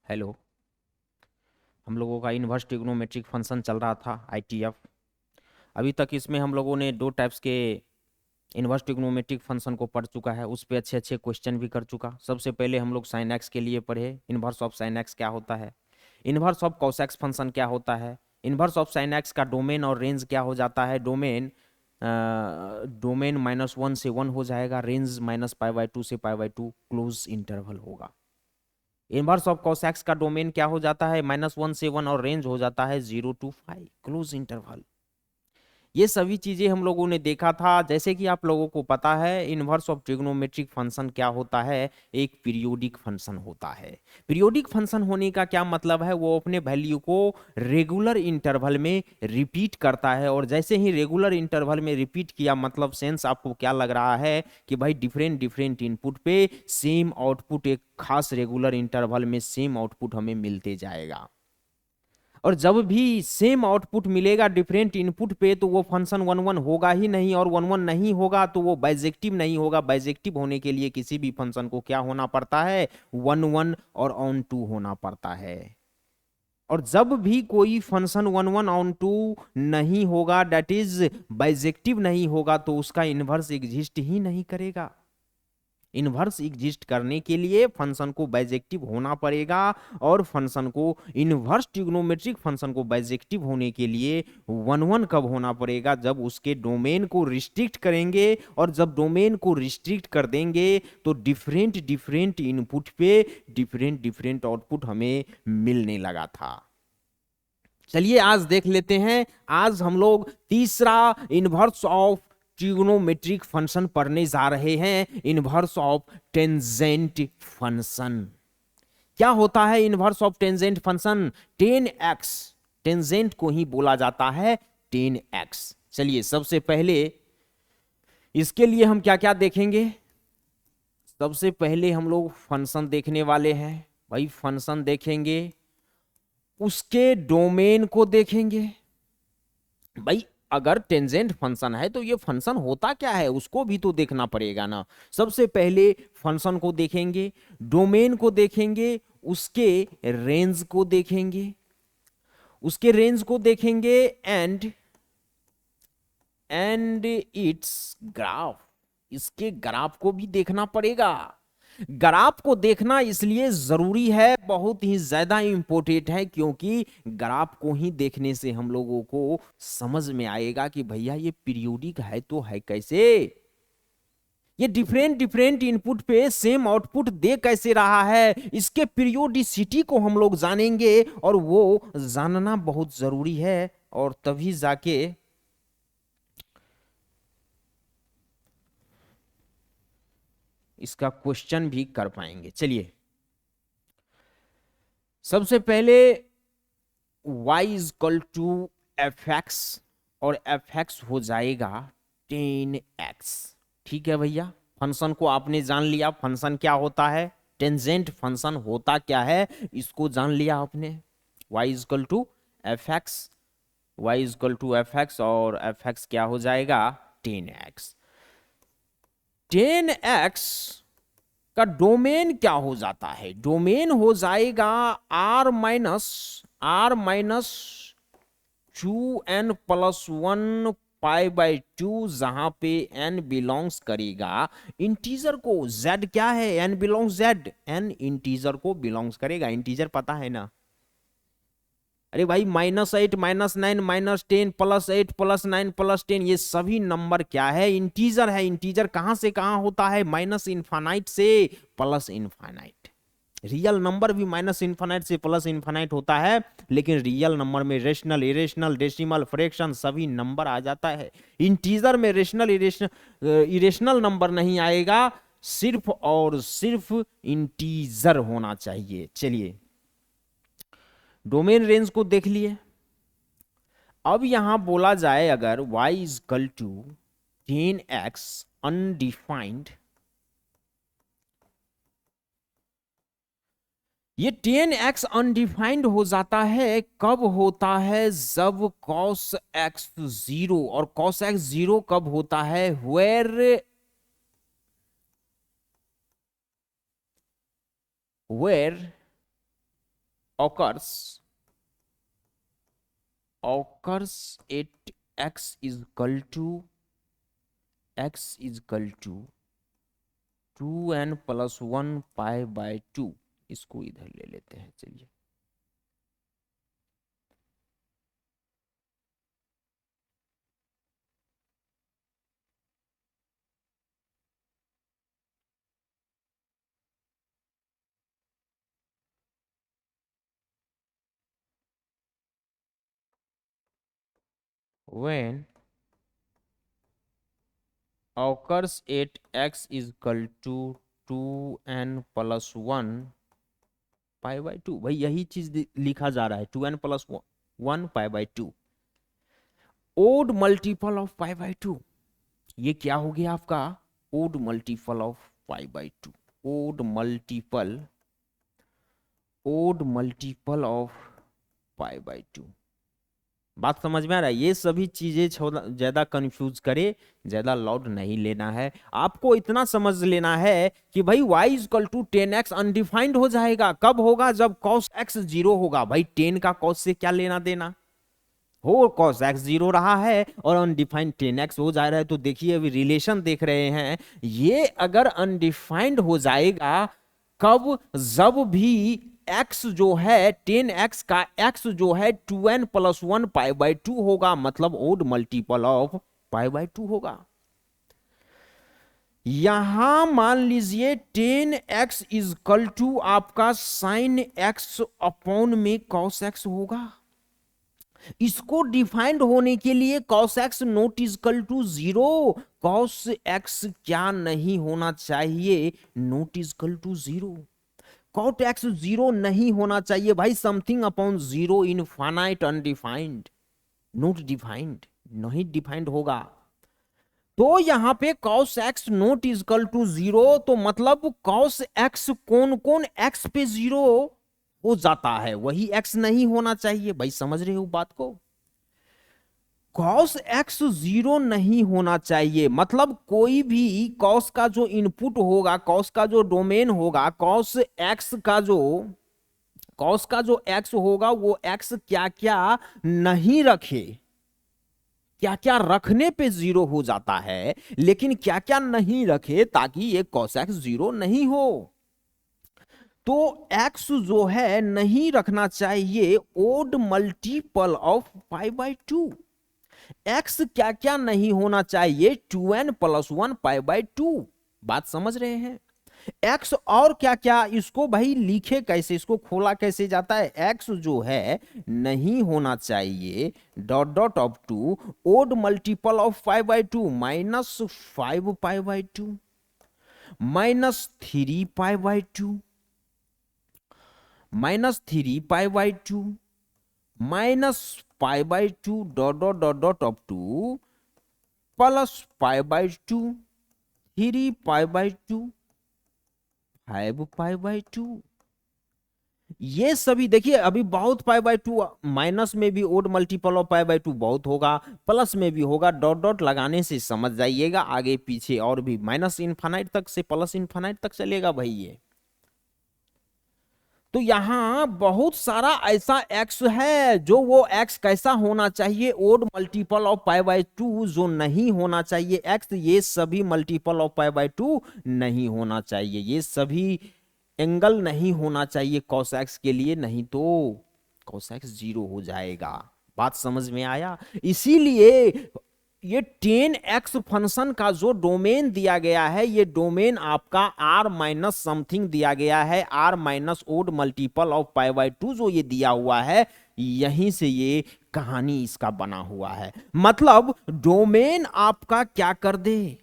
Hello. हम लोगों का इन्वर्स ट्रिग्नोमेट्रिक फंक्शन चल रहा था आईटीएफ। अभी तक इसमें हम लोगों ने दो टाइप्स के इन्वर्स ट्रिग्नोमेट्रिक फंक्शन को पढ़ चुका है, उस पे अच्छे अच्छे क्वेश्चन भी कर चुका। सबसे पहले हम लोग साइन एक्स के लिए पढ़े, इन्वर्स ऑफ साइन एक्स क्या होता है, inverse of cos x function क्या होता है, इन्वर्स ऑफ साइन एक्स का डोमेन और रेंज क्या हो जाता है। डोमेन -1 से 1 हो जाएगा, रेंज -π/2 से π/2 क्लोज इंटरवल होगा। इनवर्स ऑफ कॉस एक्स का डोमेन क्या हो जाता है, -1 से 1, और रेंज हो जाता है 0 to 5 क्लोज इंटरवल। ये सभी चीजें हम लोगों ने देखा था। जैसे कि आप लोगों को पता है इनवर्स ऑफ ट्रिग्नोमेट्रिक फंक्शन क्या होता है, एक पीरियोडिक फंक्शन होता है। पीरियोडिक फंक्शन होने का क्या मतलब है, वो अपने वैल्यू को रेगुलर इंटरवल में रिपीट करता है। और जैसे ही रेगुलर इंटरवल में रिपीट किया, मतलब सेंस आपको क्या लग रहा है कि भाई डिफरेंट डिफरेंट इनपुट पे सेम आउटपुट एक खास रेगुलर इंटरवल में सेम आउटपुट हमें मिलते जाएगा। और जब भी सेम आउटपुट मिलेगा डिफरेंट इनपुट पे, तो वो फंक्शन 1 1 होगा ही नहीं, और 1 1 नहीं होगा तो वो बाइजेक्टिव नहीं होगा। बाइजेक्टिव होने के लिए किसी भी फंक्शन को क्या होना पड़ता है, 1 1 और ऑन 2 होना पड़ता है। और जब भी कोई फंक्शन 1 1 ऑन 2 नहीं होगा, दैट इज बाइजेक्टिव नहीं होगा, तो उसका इनवर्स एग्जिस्ट ही नहीं करेगा। इनवर्स एग्जिस्ट करने के लिए फंक्शन को बाइजेक्टिव होना पड़ेगा, और फंक्शन को इनवर्स ट्रिग्नोमेट्रिक फंक्शन को बाइजेक्टिव होने के लिए 1 1 कब होना पड़ेगा, जब उसके डोमेन को रिस्ट्रिक्ट करेंगे। और जब डोमेन को रिस्ट्रिक्ट कर देंगे तो डिफरेंट डिफरेंट इनपुट पे डिफरेंट डिफरेंट आउटपुट हमें मिलने लगा था। चलिए आज देख लेते हैं। आज हम लोग तीसरा इनवर्स ऑफ ट्रिग्नोमेट्रिक फंक्शन पढ़ने जा रहे हैं, इनवर्स ऑफ टेंजेंट फंक्शन। क्या होता है inverse of tangent function, 10x tangent को ही बोला जाता है 10x। चलिए सबसे पहले इसके लिए हम क्या क्या देखेंगे। सबसे पहले हम लोग फंक्शन देखने वाले हैं। भाई फंक्शन देखेंगे, उसके डोमेन को देखेंगे। भाई अगर टेंजेंट फंक्शन है तो ये फंक्शन होता क्या है उसको भी तो देखना पड़ेगा ना। सबसे पहले फंक्शन को देखेंगे, डोमेन को देखेंगे, उसके रेंज को देखेंगे, उसके रेंज को देखेंगे, एंड इट्स ग्राफ, इसके ग्राफ को भी देखना पड़ेगा। ग्राफ को देखना इसलिए जरूरी है, बहुत ही ज्यादा इंपॉर्टेंट है, क्योंकि ग्राफ को ही देखने से हम लोगों को समझ में आएगा कि भैया ये पीरियोडिक है तो है कैसे, ये डिफरेंट डिफरेंट इनपुट पे सेम आउटपुट दे कैसे रहा है। इसके पीरियोडिसिटी को हम लोग जानेंगे, और वो जानना बहुत जरूरी है, और तभी जाके इसका क्वेश्चन भी कर पाएंगे। चलिए सबसे पहले y is equal to f x, और एफ एक्स हो जाएगा 10x। ठीक है भैया, फंक्शन को आपने जान लिया, फंक्शन क्या होता है, टेंजेंट फंक्शन होता क्या है, इसको जान लिया आपने। y is equal to f x, y is equal to f x, और एफ एक्स क्या हो जाएगा 10x। 10x का डोमेन क्या हो जाता है, डोमेन हो जाएगा r-2n+1 π/2, जहां पे n बिलोंग्स करेगा इंटीजर को। z क्या है, n belongs z, n integer को बिलोंग्स करेगा। इंटीजर पता है ना, अरे भाई -8 -9 -10 +8 +9 +10, ये सभी नंबर क्या है, इंटीजर है। इंटीजर कहां से कहां होता है, माइनस इनफाइनाइट से प्लस इनफाइनाइट। रियल नंबर भी माइनस इनफाइनाइट से प्लस इनफाइनाइट होता है, लेकिन रियल नंबर में रेशनल, इरेशनल, डेसिमल, फ्रैक्शन सभी नंबर आ जाता है। इंटीजर में रेशनल, इरेशनल नंबर नहीं आएगा, सिर्फ और सिर्फ इंटीजर होना चाहिए। चलिए डोमेन रेंज को देख लिए। अब यहां बोला जाए अगर y is equal to 10x undefined, ये 10x अनडिफाइंड हो जाता है, कब होता है, जब cos x 0, और cos x 0 कब होता है, where occurs at x is equal to 2n+1 π/2। इसको इधर ले लेते हैं, चलिए। When occurs at x is equal to 2n+1 π/2, भाई यही चीज लिखा जा रहा है, 2n+1 π/2, ओड मल्टीपल ऑफ π/2। ये क्या हो गया आपका? Odd multiple of π/2, odd multiple of π/2। बात समझ में आ रहा है? ये सभी चीजें ज्यादा कंफ्यूज करे, ज्यादा लाउड नहीं लेना है। आपको इतना समझ लेना है कि भाई y equal to 10x undefined हो जाएगा। कब होगा? जब cos x 0 होगा। भाई 10 का cos से क्या लेना देना हो? cos x 0 रहा है और अनडिफाइंड 10x हो जा रहा है। तो देखिए अभी रिलेशन देख रहे हैं, ये अगर अनडिफाइंड हो जाएगा कब? जब भी x जो है 10x का x जो है 2n+1 π/2 होगा, मतलब ओड मल्टीपल ऑफ π/2 होगा। यहां मान लीजिए 10x इज इक्वल टू आपका sin x अपॉन में cos x होगा। इसको डिफाइंड होने के लिए cos x not is equal to 0, cos x क्या नहीं होना चाहिए? Not is equal to 0। cot x 0 नहीं होना चाहिए भाई। Something upon 0 infinite undefined, not defined, नहीं डिफाइंड होगा। तो यहां पे cos x not is equal to 0, तो मतलब cos x कौन कौन x पे 0 हो जाता है, वही x नहीं होना चाहिए। भाई समझ रहे हो बात को? cos x 0 नहीं होना चाहिए, मतलब कोई भी cos का जो इनपुट होगा, cos का जो डोमेन होगा, cos का जो x होगा, वो x क्या क्या नहीं रखे, क्या क्या रखने पे 0 हो जाता है, लेकिन क्या क्या नहीं रखे ताकि ये cos x 0 नहीं हो। तो x जो है नहीं रखना चाहिए ओड मल्टीपल ऑफ π/2। x क्या क्या नहीं होना चाहिए? 2n+1 π/2। बात समझ रहे हैं? x और क्या क्या, इसको भाई लिखे कैसे, इसको खोला कैसे जाता है? x जो है नहीं होना चाहिए dot dot of two odd multiple of π/2, -5 π/2 -3 π/2 -3 π/2 -π/2 dot dot dot dot of two +π/2 3 π/2 5 π/2। ये सभी देखिए अभी बहुत π/2, माइनस में भी ओड मल्टीपल ऑफ π/2 बहुत होगा, प्लस में भी होगा। डॉट डॉट लगाने से समझ जाइएगा, आगे पीछे और भी माइनस इनफाइनाइट तक से प्लस इनफाइनाइट तक चलेगा भाई ये। तो यहां बहुत सारा ऐसा x है जो वो x कैसा होना चाहिए? ओड मल्टीपल ऑफ π/2 जो नहीं होना चाहिए x, ये सभी मल्टीपल ऑफ π/2 नहीं होना चाहिए, ये सभी एंगल नहीं होना चाहिए cos x के लिए, नहीं तो cos x 0 हो जाएगा। बात समझ में आया? इसीलिए ये 10x फंक्शन का जो डोमेन दिया गया है, ये डोमेन आपका r माइनस समथिंग दिया गया है, r minus odd multiple of π/2 जो ये दिया हुआ है, यहीं से ये कहानी इसका बना हुआ है। मतलब डोमेन आपका क्या कर दे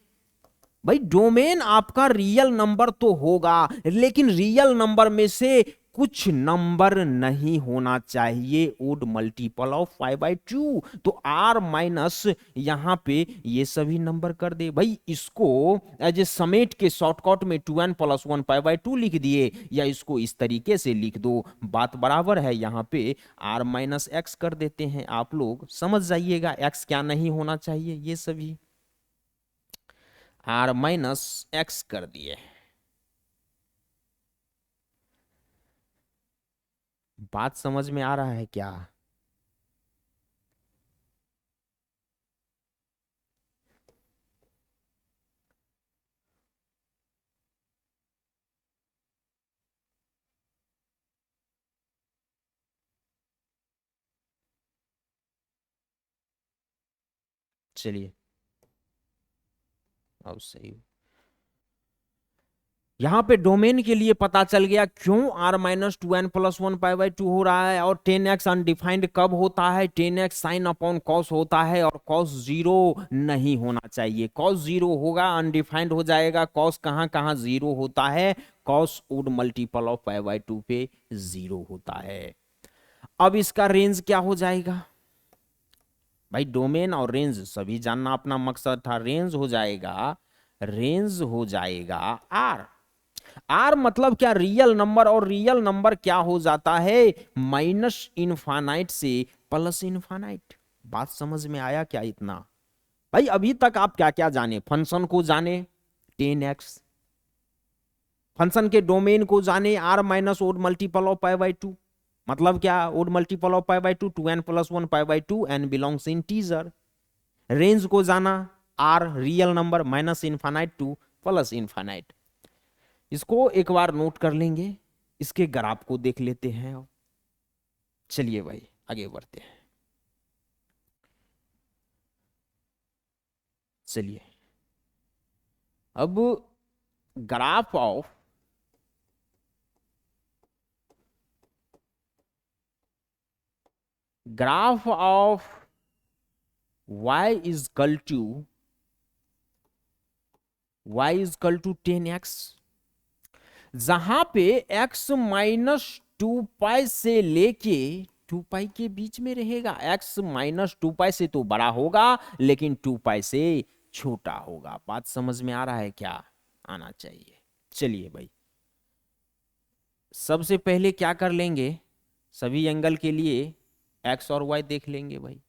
भाई? डोमेन आपका रियल नंबर तो होगा, लेकिन रियल नंबर में से कुछ नंबर नहीं होना चाहिए ओड मल्टीपल ऑफ π/2। तो r माइनस यहां पे ये सभी नंबर कर दे भाई। इसको एज ए समेट के शॉर्टकट में 2n+1 π/2 लिख दिए, या इसको इस तरीके से लिख दो, बात बराबर है। यहां पे r माइनस एक्स कर देते हैं, आप लोग समझ जाइएगा x क्या नहीं होना चाहिए। ये सभी r माइनस एक्स कर दिए। बात समझ में आ रहा है क्या? चलिए अब सही। यहाँ पे डोमेन के लिए पता चल गया क्यों r-2n+1 π/2 हो रहा है, और 10x अनडिफाइंड कब होता है? 10x साइन अपॉन कॉस होता है, और कॉस जीरो नहीं होना चाहिए। कॉस जीरो होगा अनडिफाइंड हो जाएगा। कॉस कहाँ कहाँ जीरो होता है? कॉस वुड मल्टीपल ऑफ π/2 पे जीरो होता है। अब इसका रेंज क्या हो जाएगा भाई? डोमेन और रेंज सभी जानना अपना मकसद था। रेंज हो जाएगा आर। आर मतलब क्या? रियल नंबर, और रियल नंबर क्या हो जाता है? माइनस इनफाइनाइट से प्लस इनफाइनाइट। बात समझ में आया क्या इतना? भाई अभी तक आप क्या क्या जाने? फंक्शन को जाने 10x, फंक्शन के डोमेन को जाने r-ओड मल्टीपल ऑफ π/2। मतलब क्या? Odd multiple of π/2, 2n+1 π/2, n belongs integer. Range को जाना R real number minus infinite to plus infinite. इसको एक बार नोट कर लेंगे, इसके ग्राफ को देख लेते हैं। चलिए भाई आगे बढ़ते हैं। चलिए अब graph of y is equal to 10x, जहां पे x-2 से लेके 2 के बीच में रहेगा। x-2 से तो बड़ा होगा, लेकिन 2 से छोटा होगा। बात समझ में आ रहा है क्या? आना चाहिए। चलिए भाई सबसे पहले क्या कर लेंगे, सभी एंगल के लिए x और y देख लेंगे भाई।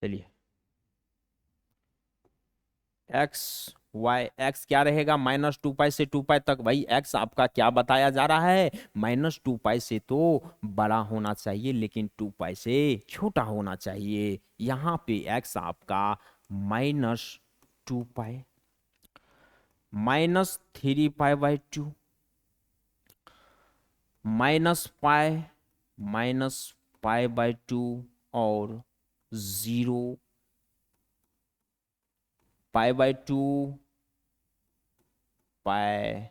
चलिए एक्स वाई, एक्स क्या रहेगा? -2 से 2 तक। भाई एक्स आपका क्या बताया जा रहा है? -2 से तो बड़ा होना चाहिए, लेकिन 2 से छोटा होना चाहिए। यहाँ पे एक्स आपका -2 -3 π/2 -π -π/2 और 0 π/2 पाई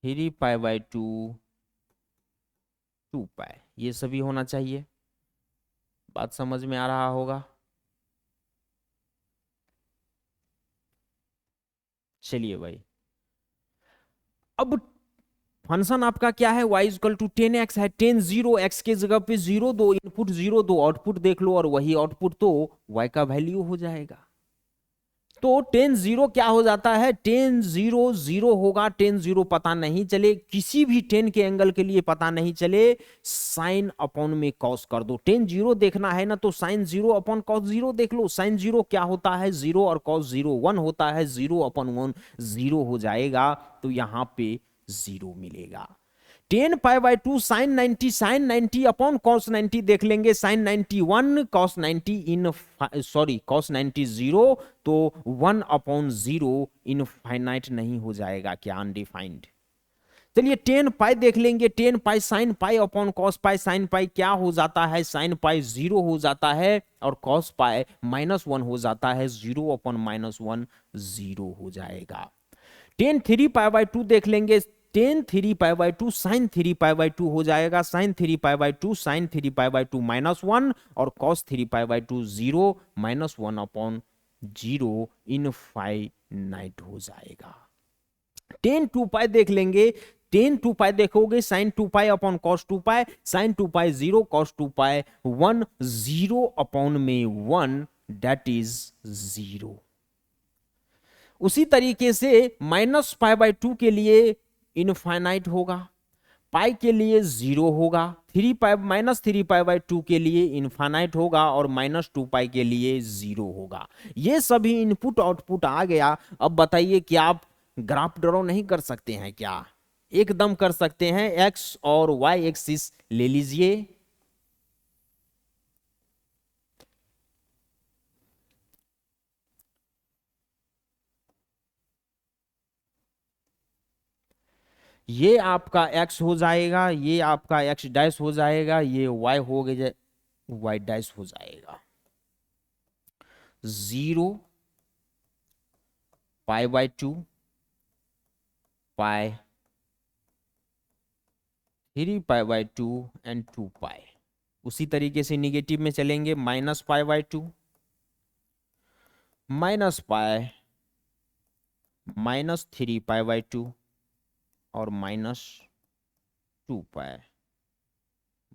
3π/2 2π, ये सभी होना चाहिए। बात समझ में आ रहा होगा। चलिए भाई अब फंक्शन आपका क्या है? y इक्वल टू 10x है। 10 0, x के जगह पे 0 दो, इनपुट 0 दो, आउटपुट देख लो, और वही आउटपुट तो y का वैल्यू हो जाएगा। तो 10 0 क्या हो जाता है? 10 0 0 होगा। 10 0 पता नहीं चले, किसी भी 10 के एंगल के लिए पता नहीं चले, साइन अपॉन में कॉस कर दो। 10 0 देखना है ना, तो साइन 0 अपॉन कॉस 0 देख लो। साइन 0 क्या होता है? 0, और कॉस 0 1 होता है। 0 अपॉन 1 0 हो जाएगा, तो यहां पे 0 मिलेगा। 10π/2 साइन 90 अपॉन कॉस 90 देख लेंगे। साइन 91 कॉस 90 इन कॉस 90 0, तो 1 अपॉन 0 इनफाइनाइट नहीं हो जाएगा क्या? अनडिफाइंड। चलिए 10π देख लेंगे। 10π sine pi upon cos pi. Sine pi क्या हो जाता है? साइन पाई 0 हो जाता है, और कॉस पाई -1 हो जाता है। 0 अपॉन -1 0 हो जाएगा। 10 3π/2 देख लेंगे। 10 3π/2 साइन 3π/2 हो जाएगा। साइन 3π/2 साइन 3π/2 -1, और कॉस 3π/2 0 -1 अपॉन 0 इनफाइनाइट हो जाएगा। 10 2π देख लेंगे। टेन 2 पाई देखोगे साइन 2 पाई अपॉन कॉस 2 पाई, साइन 2 पाई 0, कॉस 2 पाई 1, 0 अपॉन में 1 दैट इज 0। उसी तरीके से माइनस पाई बाई 2 के लिए इनफाइनाइट होगा, पाई के लिए 0 होगा, 3 पाई माइनस 3 पाई बाई 2 के लिए इनफाइनाइट होगा और माइनस 2 पाई के लिए 0 होगा। ये सभी इनपुट आउटपुट आ गया। अब बताइए कि आप ग्राफ ड्रॉ नहीं कर सकते हैं क्या? एकदम कर सकते हैं। एक्स और वाई एक्सिस ले लीजिए, ये आपका x हो जाएगा, ये आपका x डैश हो जाएगा, ये y हो गया, y डैश हो जाएगा। 0 pi by 2 pi 3 pi by 2 and 2 पाई। उसी तरीके से निगेटिव में चलेंगे, minus pi by 2 minus pi minus 3 pi by 2 और माइनस 2 पाई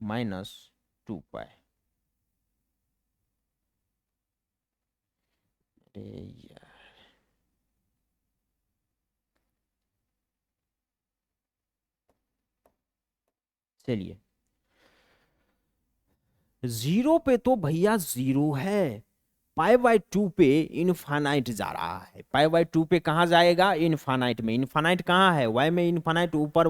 माइनस 2 पाई। अरे यार, चलिए 0 पे तो भैया 0 है, पाई बाई 2 पे इनफाइनाइट जा रहा है। पाई बाई 2 पे कहाँ जाएगा? इनफाइनाइट में। इनफाइनाइट कहाँ है? y में इनफाइनाइट, ऊपर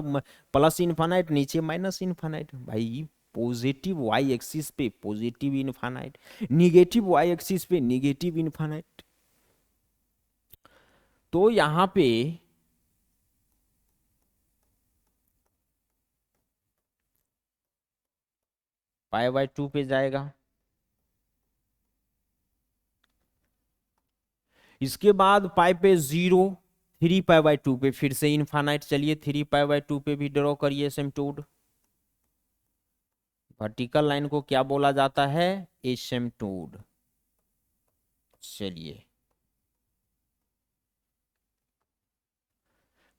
प्लस इनफाइनाइट, नीचे माइनस इनफाइनाइट। भाई पॉजिटिव y एक्सिस पे positive infinite, negative y axis पे निगेटिव इनफाइनाइट। तो यहां पे पाई बाई 2 पे जाएगा, इसके बाद पाई पे 0, 3 पाई बाई 2 पे फिर से इनफाइनाइट। चलिए 3 पाई बाई 2 पे भी ड्रॉ करिए एसिम्पटोड। वर्टिकल लाइन को क्या बोला जाता है? एसिम्पटोड। चलिए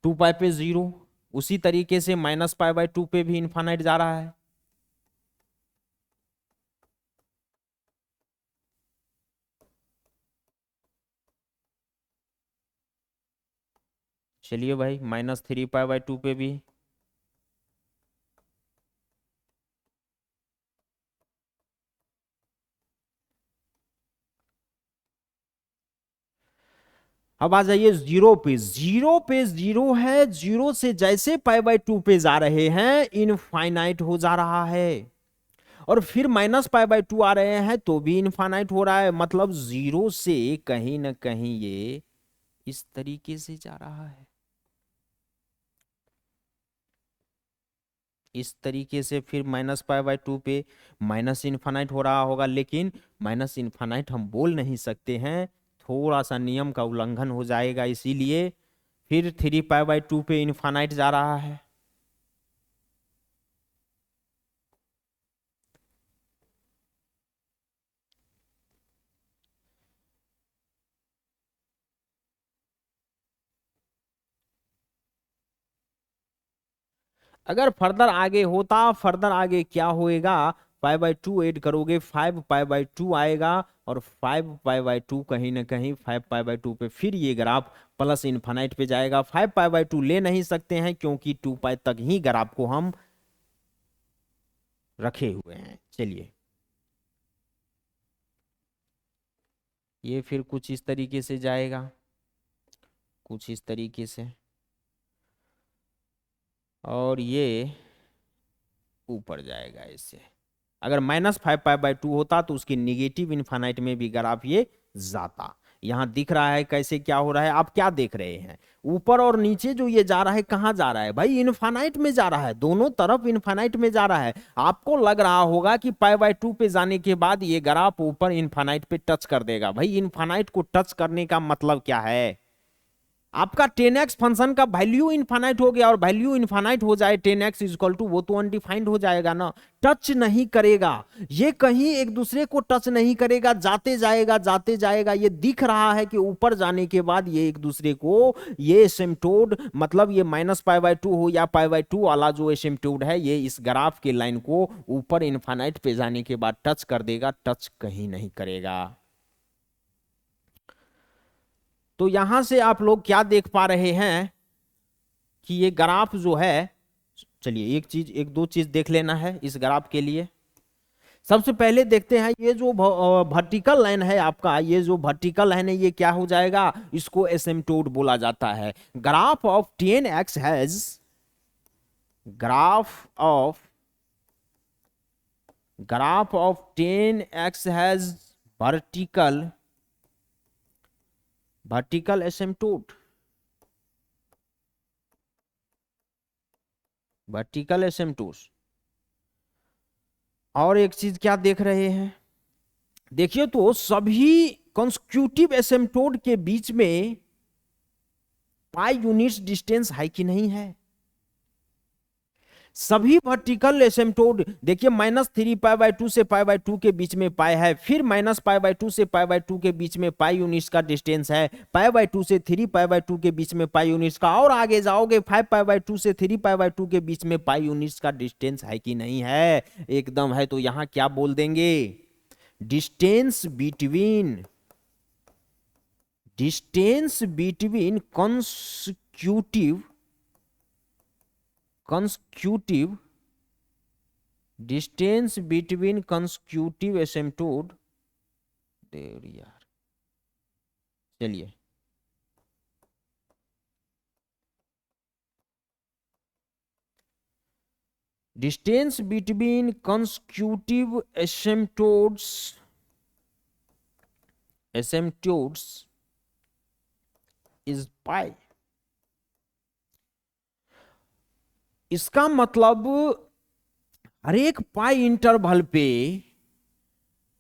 2 पाई पे 0, उसी तरीके से माइनस पाई बाई 2 पे भी इनफाइनाइट जा रहा है। चलिए भाई माइनस 3 पाई बाई 2 पे भी। अब आ जाइए 0 पे। 0 पे 0 है, 0 से जैसे पाई बाई 2 पे जा रहे हैं इनफाइनाइट हो जा रहा है, और फिर माइनस पाई बाई 2 आ रहे हैं तो भी इनफाइनाइट हो रहा है। मतलब 0 से कहीं ना कहीं ये इस तरीके से जा रहा है, इस तरीके से। फिर माइनस पाई बाई 2 पे माइनस इनफाइनाइट हो रहा होगा, लेकिन माइनस इनफाइनाइट हम बोल नहीं सकते हैं, थोड़ा सा नियम का उल्लंघन हो जाएगा, इसीलिए फिर 3 पाई बाई 2 पे इनफाइनाइट जा रहा है। अगर फर्दर आगे होता, फर्दर आगे क्या होएगा? पाई बाई 2 ऐड करोगे 5 पाई बाई 2 आएगा, और 5 पाई बाई 2 कहीं ना कहीं 5 पाई बाई 2 पे फिर ये ग्राफ प्लस इनफाइनाइट पे जाएगा। 5 पाई बाई 2 ले नहीं सकते हैं क्योंकि 2 पाई तक ही ग्राफ को हम रखे हुए हैं। चलिए ये फिर कुछ इस तरीके से जाएगा, कुछ इस तरीके से, और ये ऊपर जाएगा इससे। अगर माइनस 5 पाई बाई 2 होता तो उसकी निगेटिव इनफाइनाइट में भी ग्राफ ये जाता। यहां दिख रहा है कैसे क्या हो रहा है? आप क्या देख रहे हैं? ऊपर और नीचे जो ये जा रहा है, कहां जा रहा है भाई? इनफाइनाइट में जा रहा है, दोनों तरफ इनफाइनाइट में जा रहा है। आपको लग रहा होगा कि पाई बाई 2 पे जाने के बाद ये ग्राफ ऊपर इनफाइनाइट पे टच कर देगा। भाई इनफाइनाइट को टच करने का मतलब क्या है? आपका 10x फंक्शन का वैल्यू इनफाइनाइट हो गया, और वैल्यू इनफाइनाइट हो जाए 10x इक्वल टू, वो तो अनडिफाइंड हो जाएगा ना, टच नहीं करेगा, ये कहीं एक दूसरे को टच नहीं करेगा, जाते जाएगा, ये दिख रहा है कि ऊपर जाने के बाद ये एक दूसरे को, ये एसिम्प्टोड मतलब ये -π/2 हो या π/2 वाला जो एसिम्प्टोड है, ये इस ग्राफ के लाइन को ऊपर इनफाइनाइट पे जाने के बाद टच कर देगा, टच कहीं नहीं करेगा। तो यहां से आप लोग क्या देख पा रहे हैं कि ये ग्राफ जो है, चलिए एक दो चीज देख लेना है इस ग्राफ के लिए। सबसे पहले देखते हैं ये जो वर्टिकल लाइन है आपका, ये जो वर्टिकल लाइन है ये क्या हो जाएगा, इसको एसिम्प्टोड बोला जाता है। Graph of 10x has, graph of 10x has vertical asymptote, vertical asymptote. और एक चीज क्या देख रहे हैं, देखिए तो सभी कंसेक्यूटिव एसिम्प्टोड के बीच में पाई यूनिट्स डिस्टेंस है कि नहीं है। सभी वर्टिकल एसिम्प्टोड देखिए -3π/2 से π/2 के बीच में पाई है, फिर -π/2 से π/2 के बीच में पाई यूनिट्स का डिस्टेंस है, π/2 से 3π/2 के बीच में पाई यूनिट्स का, और आगे जाओगे 5π/2 से 3π/2 के बीच में पाई यूनिट्स का डिस्टेंस है कि नहीं है, एकदम है। तो यहां क्या बोल देंगे, distance between consecutive distance between consecutive asymptote, देर यार, चलिए distance between consecutive asymptotes is pi। इसका मतलब हर एक पाई इंटरवल पे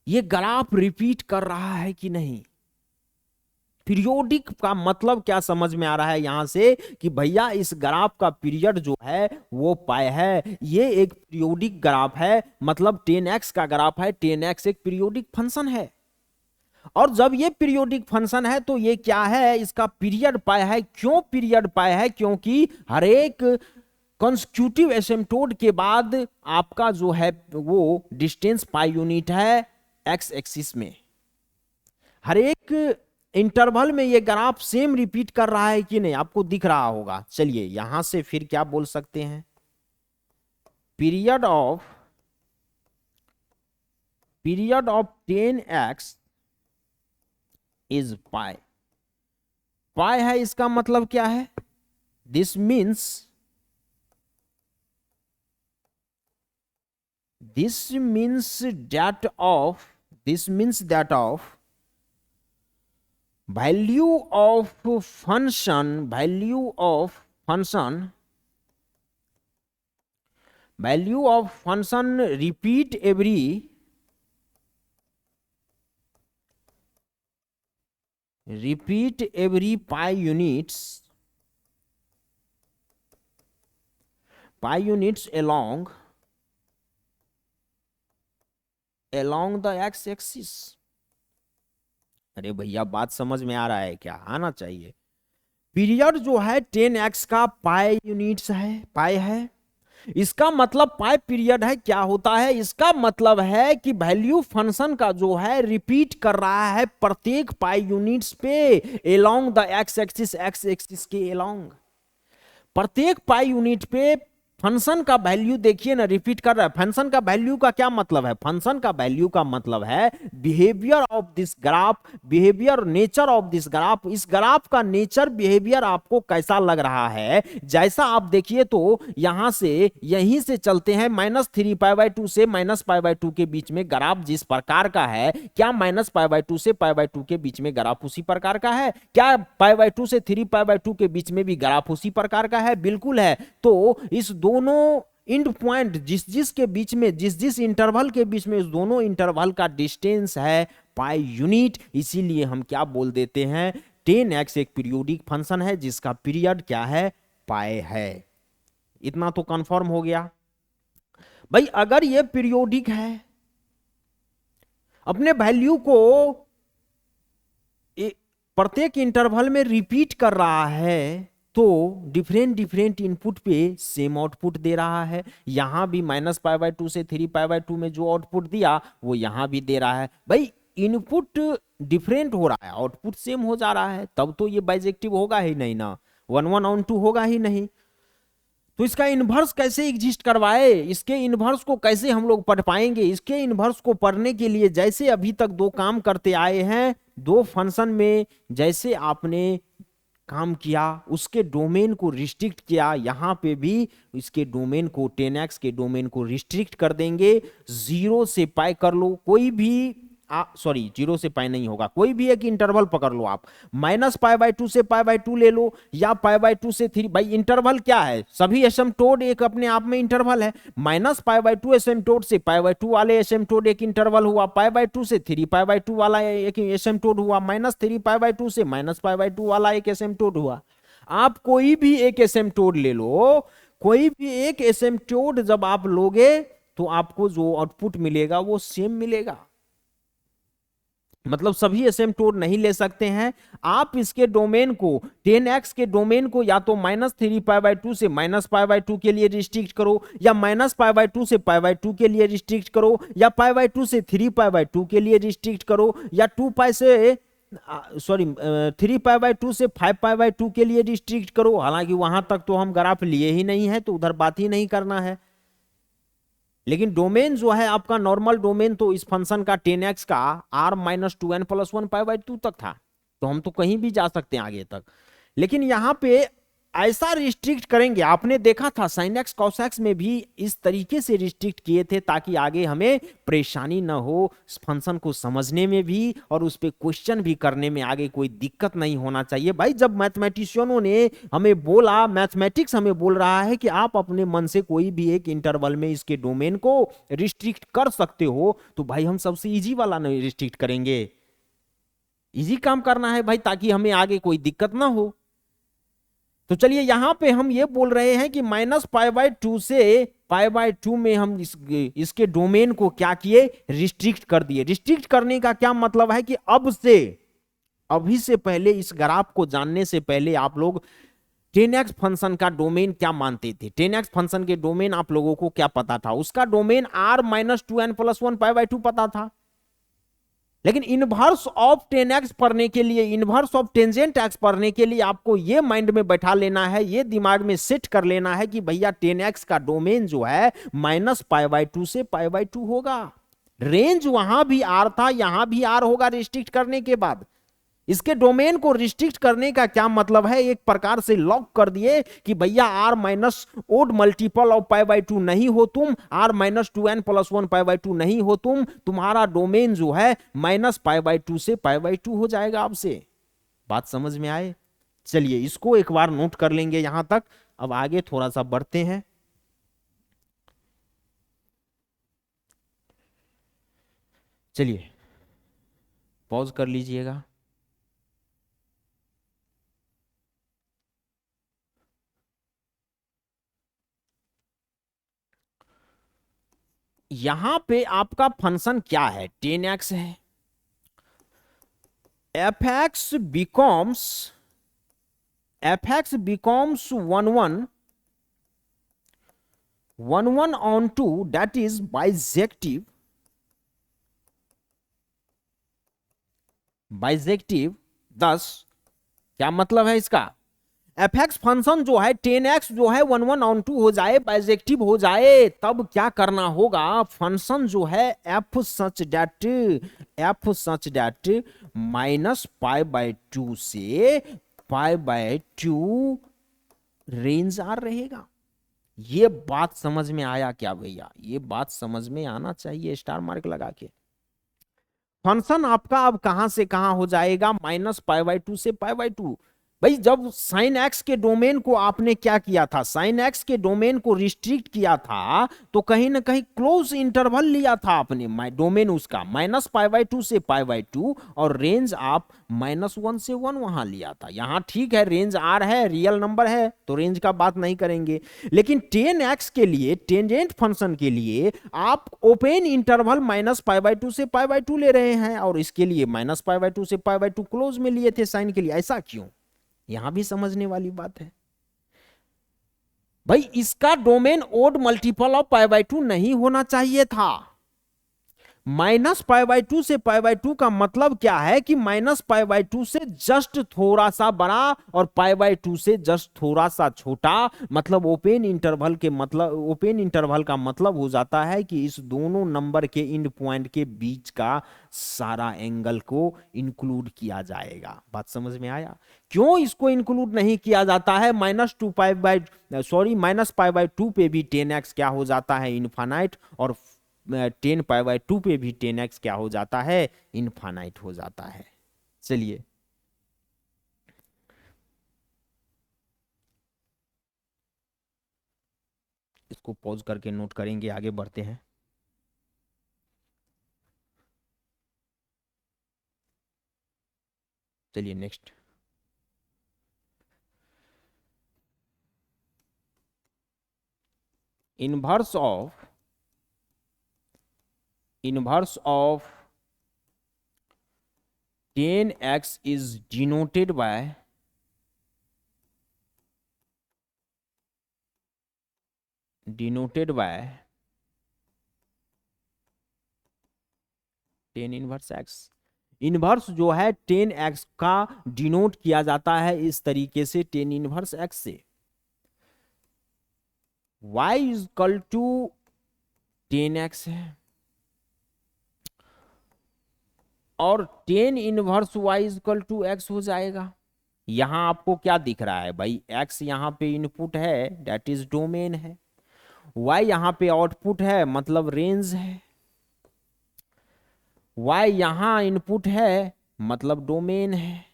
ये ग्राफ रिपीट कर रहा है कि नहीं। पीरियोडिक का मतलब क्या समझ में आ रहा है यहां से कि भैया इस ग्राफ का पीरियड जो है वो पाई है, ये एक पीरियोडिक ग्राफ है, मतलब 10x का ग्राफ है, 10x एक पीरियोडिक फंक्शन है। और जब ये पीरियोडिक फंक्शन है तो ये क्या है, इसका पीरियड पाई है। क्यों पीरियड पाई है, क्योंकि हर एक कंसेक्यूटिव एसिम्प्टोड के बाद आपका जो है वो डिस्टेंस पाई यूनिट है एक्स एक्सिस में। हर एक इंटरवल में ये ग्राफ सेम रिपीट कर रहा है कि नहीं, आपको दिख रहा होगा। चलिए यहां से फिर क्या बोल सकते हैं, period of 10x is pi. Pi है, इसका मतलब क्या है, this means that of value of function repeat every pi units along the x axis। अरे भैया बात समझ में आ रहा है क्या, आना चाहिए। पीरियड जो है 10x का पाई यूनिट्स है, पाई है, इसका मतलब पाई पीरियड है। क्या होता है, इसका मतलब है कि वैल्यू फंक्शन का जो है रिपीट कर रहा है प्रत्येक पाई यूनिट्स पे along द x एक्सिस के along। प्रत्येक पाई यूनिट पे फंक्शन का वैल्यू देखिए ना रिपीट कर रहा है। फंक्शन का वैल्यू का क्या मतलब है, फंक्शन का वैल्यू का मतलब है behaviour of this graph, behaviour nature of this graph. इस ग्राफ का नेचर बिहेवियर आपको कैसा लग रहा है। जैसा आप देखिए तो यहां से यहीं से चलते हैं -3π/2 से -π/2 के बीच में ग्राफ जिस प्रकार का है, क्या -π/2 से π/2 के बीच में ग्राफ उसी प्रकार का है? क्या π/2 से 3π/2 के बीच में भी ग्राफ उसी प्रकार का है? बिल्कुल है। तो इस दोनों इंड पॉइंट जिस के बीच में, जिस इंटरवल के बीच में, इस दोनों इंटरवल का डिस्टेंस है पाई यूनिट। इसीलिए हम क्या बोल देते हैं, 10x एक पीरियोडिक फंक्शन है जिसका पीरियड क्या है, पाई है। इतना तो कंफर्म हो गया भाई। अगर ये पीरियोडिक है, अपने वैल्यू को प्रत्येक इंटरवल में रिपीट कर रहा है, तो डिफरेंट डिफरेंट इनपुट पे सेम आउटपुट दे रहा है। यहां भी -π/2 से 3π/2 में जो आउटपुट दिया वो यहां भी दे रहा है। भाई इनपुट डिफरेंट हो रहा है, आउटपुट सेम हो जा रहा है, तब तो ये बाइजेक्टिव होगा ही नहीं ना, 1 1 ऑन 2 होगा ही नहीं। तो इसका इन्वर्स कैसे एग्जिस्ट करवाए, इसके इन्वर्स को कैसे हम लोग पढ़ पाएंगे? इसके इन्वर्स को पढ़ने के लिए जैसे अभी तक दो काम करते आए हैं, दो फंक्शन में जैसे आपने काम किया, उसके डोमेन को रिस्ट्रिक्ट किया, यहां पे भी इसके डोमेन को 10x के डोमेन को रिस्ट्रिक्ट कर देंगे। 0 से पाई कर लो, कोई भी सॉरी 0 से पाई नहीं होगा, कोई भी एक इंटरवल पकड़ लो आप, -π/2 से π/2 ले लो या π/2 से 3। भाई इंटरवल क्या है, सभी एसिम्प्टोट एक अपने आप में इंटरवल है। -π/2 एसिम्प्टोट से π/2 वाले एसिम्प्टोट एक इंटरवल हुआ, π/2 से 3π/2 वाला एक एसिम्प्टोट हुआ, -3π/2 से -π/2 वाला एक एसिम्प्टोट हुआ। आप कोई भी एक एसिम्प्टोट ले लो, कोई भी एक एसिम्प्टोट जब आप लोगे तो आपको जो आउटपुट मिलेगा वो सेम मिलेगा। मतलब सभी एसिम्प्टोट नहीं ले सकते हैं आप। इसके डोमेन को 10x के डोमेन को या तो -3π/2 से -π/2 के लिए रिस्ट्रिक्ट करो, या -π/2 से π/2 के लिए रिस्ट्रिक्ट करो, या π/2 से 3π/2 के लिए रिस्ट्रिक्ट करो, या 2π से 3π/2 से 5π/2 के लिए रिस्ट्रिक्ट करो। हालांकि वहां तक तो हम ग्राफ लिए ही नहीं है, तो उधर बात ही नहीं करना है। लेकिन डोमेन जो है आपका नॉर्मल डोमेन तो इस फंक्शन का 10x का r-2n+1π/2 तक था, तो हम तो कहीं भी जा सकते हैं आगे तक। लेकिन यहां पे ऐसा रिस्ट्रिक्ट करेंगे, आपने देखा था sin x cos x में भी इस तरीके से रिस्ट्रिक्ट किए थे ताकि आगे हमें परेशानी ना हो इस फंक्शन को समझने में भी और उस पे क्वेश्चन भी करने में आगे कोई दिक्कत नहीं होना चाहिए। भाई जब मैथमेटिशियनों ने हमें बोला, मैथमेटिक्स हमें बोल रहा है कि आप अपने मन से कोई भी एक इंटरवल में इसके डोमेन को रिस्ट्रिक्ट कर सकते हो, तो भाई हम सबसे इजी वाला नहीं रिस्ट्रिक्ट करेंगे, इजी काम करना है भाई ताकि हमें आगे कोई दिक्कत ना हो। तो चलिए यहां पे हम ये बोल रहे हैं कि -π/2 से π/2 में हम इसके डोमेन को क्या किए, रिस्ट्रिक्ट कर दिए। रिस्ट्रिक्ट करने का क्या मतलब है कि अब से, अभी से पहले, इस ग्राफ को जानने से पहले आप लोग 10x फंक्शन का डोमेन क्या मानते थे? 10x फंक्शन के डोमेन आप लोगों को क्या पता था? उसका डोमेन r-2n+1π/2 पता था। लेकिन इनवर्स ऑफ 10x पढ़ने के लिए, इनवर्स ऑफ टेंजेंट x पढ़ने के लिए आपको ये माइंड में बैठा लेना है, ये दिमाग में सेट कर लेना है कि भैया 10x का डोमेन जो है -π/2 से π/2 होगा। रेंज वहां भी r था, यहां भी r होगा रिस्ट्रिक्ट करने के बाद। इसके डोमेन को रिस्ट्रिक्ट करने का क्या मतलब है, एक प्रकार से लॉक कर दिए कि भैया r- ओड मल्टीपल ऑफ π/2 नहीं हो तुम, r-2n+1π/2 नहीं हो तुम, तुम्हारा डोमेन जो है -π/2 से π/2 हो जाएगा। आपसे बात समझ में आए? चलिए इसको एक बार नोट कर लेंगे यहां तक। अब आगे थोड़ा सा बढ़ते हैं। चलिए पॉज कर लीजिएगा। यहां पे आपका फंक्शन क्या है, 10x है। fx becomes 1 1 on 2, that is bijective। thus क्या मतलब है इसका, fx फंक्शन जो है 10x जो है 1 1 on 2 हो जाए, बाइजेक्टिव हो जाए, तब क्या करना होगा, फंक्शन जो है f सच दैट -π/2 से π/2 रेंज आर रहेगा। ये बात समझ में आया क्या भैया? ये बात समझ में आना चाहिए स्टार मार्क लगा के। फंक्शन आपका अब कहां से कहां हो जाएगा, -π/2 से π/2। भाई जब साइन एक्स के डोमेन को आपने क्या किया था, साइन एक्स के डोमेन को रिस्ट्रिक्ट किया था, तो कहीं ना कहीं क्लोज इंटरवल लिया था आपने, डोमेन उसका -π/2 से π/2 और रेंज आप -1 से 1 वहां लिया था। यहां ठीक है, रेंज आर है, रियल नंबर है, तो रेंज का बात नहीं करेंगे। लेकिन 10x के लिए, टेंजेंट फंक्शन के लिए आप ओपन इंटरवल -π/2 से π/2 ले रहे हैं, और इसके लिए -π/2 से π/2 क्लोज में लिए थे साइन के लिए। ऐसा क्यों? यहां भी समझने वाली बात है। भाई इसका डोमेन ओड मल्टीपल ऑफ π/2 नहीं होना चाहिए था। -π/2 से π/2 का मतलब क्या है कि -π/2 से जस्ट थोड़ा सा बड़ा और π/2 से जस्ट थोड़ा सा छोटा, मतलब ओपन इंटरवल के मतलब, ओपन इंटरवल का मतलब हो जाता है कि इस दोनों नंबर के एंड पॉइंट के बीच का सारा एंगल को इंक्लूड किया जाएगा। बात समझ में आया? क्यों इसको इंक्लूड नहीं किया जाता है? -π/2 पे भी 10x क्या हो जाता है? इनफाइनाइट। और 10π/2 पे भी 10x क्या हो जाता है? इनफाइनाइट हो जाता है। चलिए इसको पॉज करके नोट करेंगे, आगे बढ़ते हैं। चलिए next. Inverse of 10x is denoted by ten inverse x. Inverse जो है 10x का डिनोट किया जाता है इस तरीके से, 10 इनवर्स x से। y is equal to 10x है, और 10 inverse y is equal to x हो जाएगा। यहां आपको क्या दिख रहा है भाई? x यहां पे इनपुट है, दैट इज डोमेन है। y यहां पे आउटपुट है, मतलब रेंज है। y यहां इनपुट है, मतलब डोमेन है।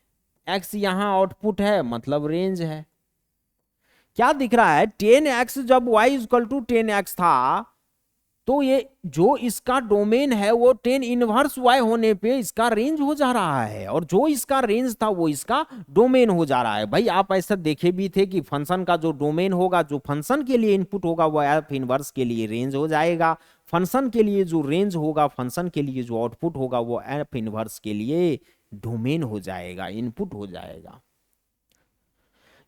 x यहां आउटपुट है, मतलब रेंज है। क्या दिख रहा है? 10x जब y इक्वल टू 10x था, तो ये जो इसका डोमेन है वो 10 इनवर्स y होने पे इसका रेंज हो जा रहा है, और जो इसका रेंज था वो इसका डोमेन हो जा रहा है। भाई आप ऐसा देखे भी थे कि फंक्शन का जो डोमेन होगा, जो फंक्शन के लिए इनपुट होगा, वो एफ इनवर्स के लिए रेंज हो जाएगा। फंक्शन के लिए जो रेंज होगा, फंक्शन के लिए जो आउटपुट होगा, वो एफ इनवर्स के लिए डोमेन हो जाएगा, इनपुट हो जाएगा।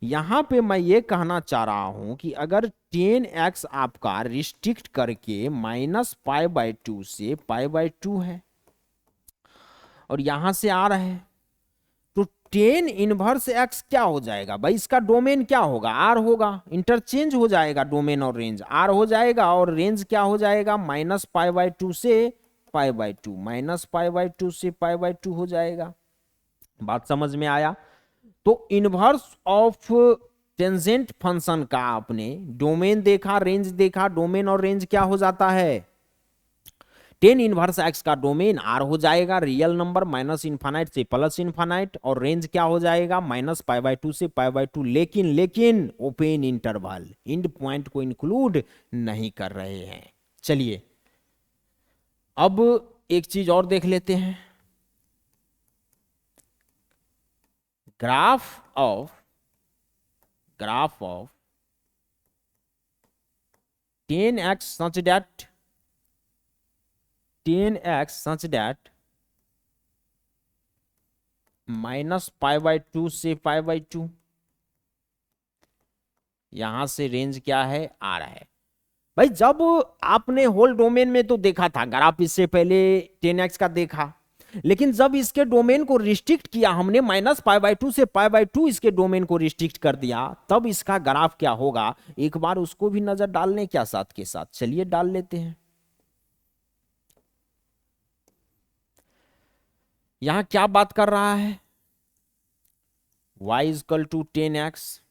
यहां पे मैं ये कहना चाह रहा हूं कि अगर 10x आपका रिस्ट्रिक्ट करके -π/2 से π/2 है, और यहां से आ रहे हैं, तो 10 इनवर्स x क्या हो जाएगा भाई? इसका डोमेन क्या होगा? r होगा। इंटरचेंज हो जाएगा डोमेन और रेंज, r हो जाएगा, और रेंज क्या हो जाएगा? -π/2 से π/2, -π/2 से π/2 हो जाएगा। बात समझ में आया? तो इनवर्स ऑफ टेंजेंट फंक्शन का आपने डोमेन देखा, रेंज देखा। डोमेन और रेंज क्या हो जाता है? 10 इनवर्स एक्स का डोमेन आर हो जाएगा, रियल नंबर, -इनफाइनाइट से +इनफाइनाइट, और रेंज क्या हो जाएगा? -π/2 से π/2। लेकिन ओपन इंटरवल, एंड पॉइंट को इंक्लूड नहीं कर रहे हैं। चलिए अब एक चीज और देख लेते हैं। Graph of 10x such that -π/2 से π/2, यहां से रेंज क्या है? आ रहा है। भाई जब आपने होल डोमेन में तो देखा था ग्राफ, इससे पहले 10x का देखा, लेकिन जब इसके डोमेन को रिस्ट्रिक्ट किया हमने, -π/2 से π/2 इसके डोमेन को रिस्ट्रिक्ट कर दिया, तब इसका ग्राफ क्या होगा? एक बार उसको भी नजर डालने क्या साथ के साथ? चलिए डाल लेते हैं। यहां क्या बात कर रहा है? y इक्वल टू 10x,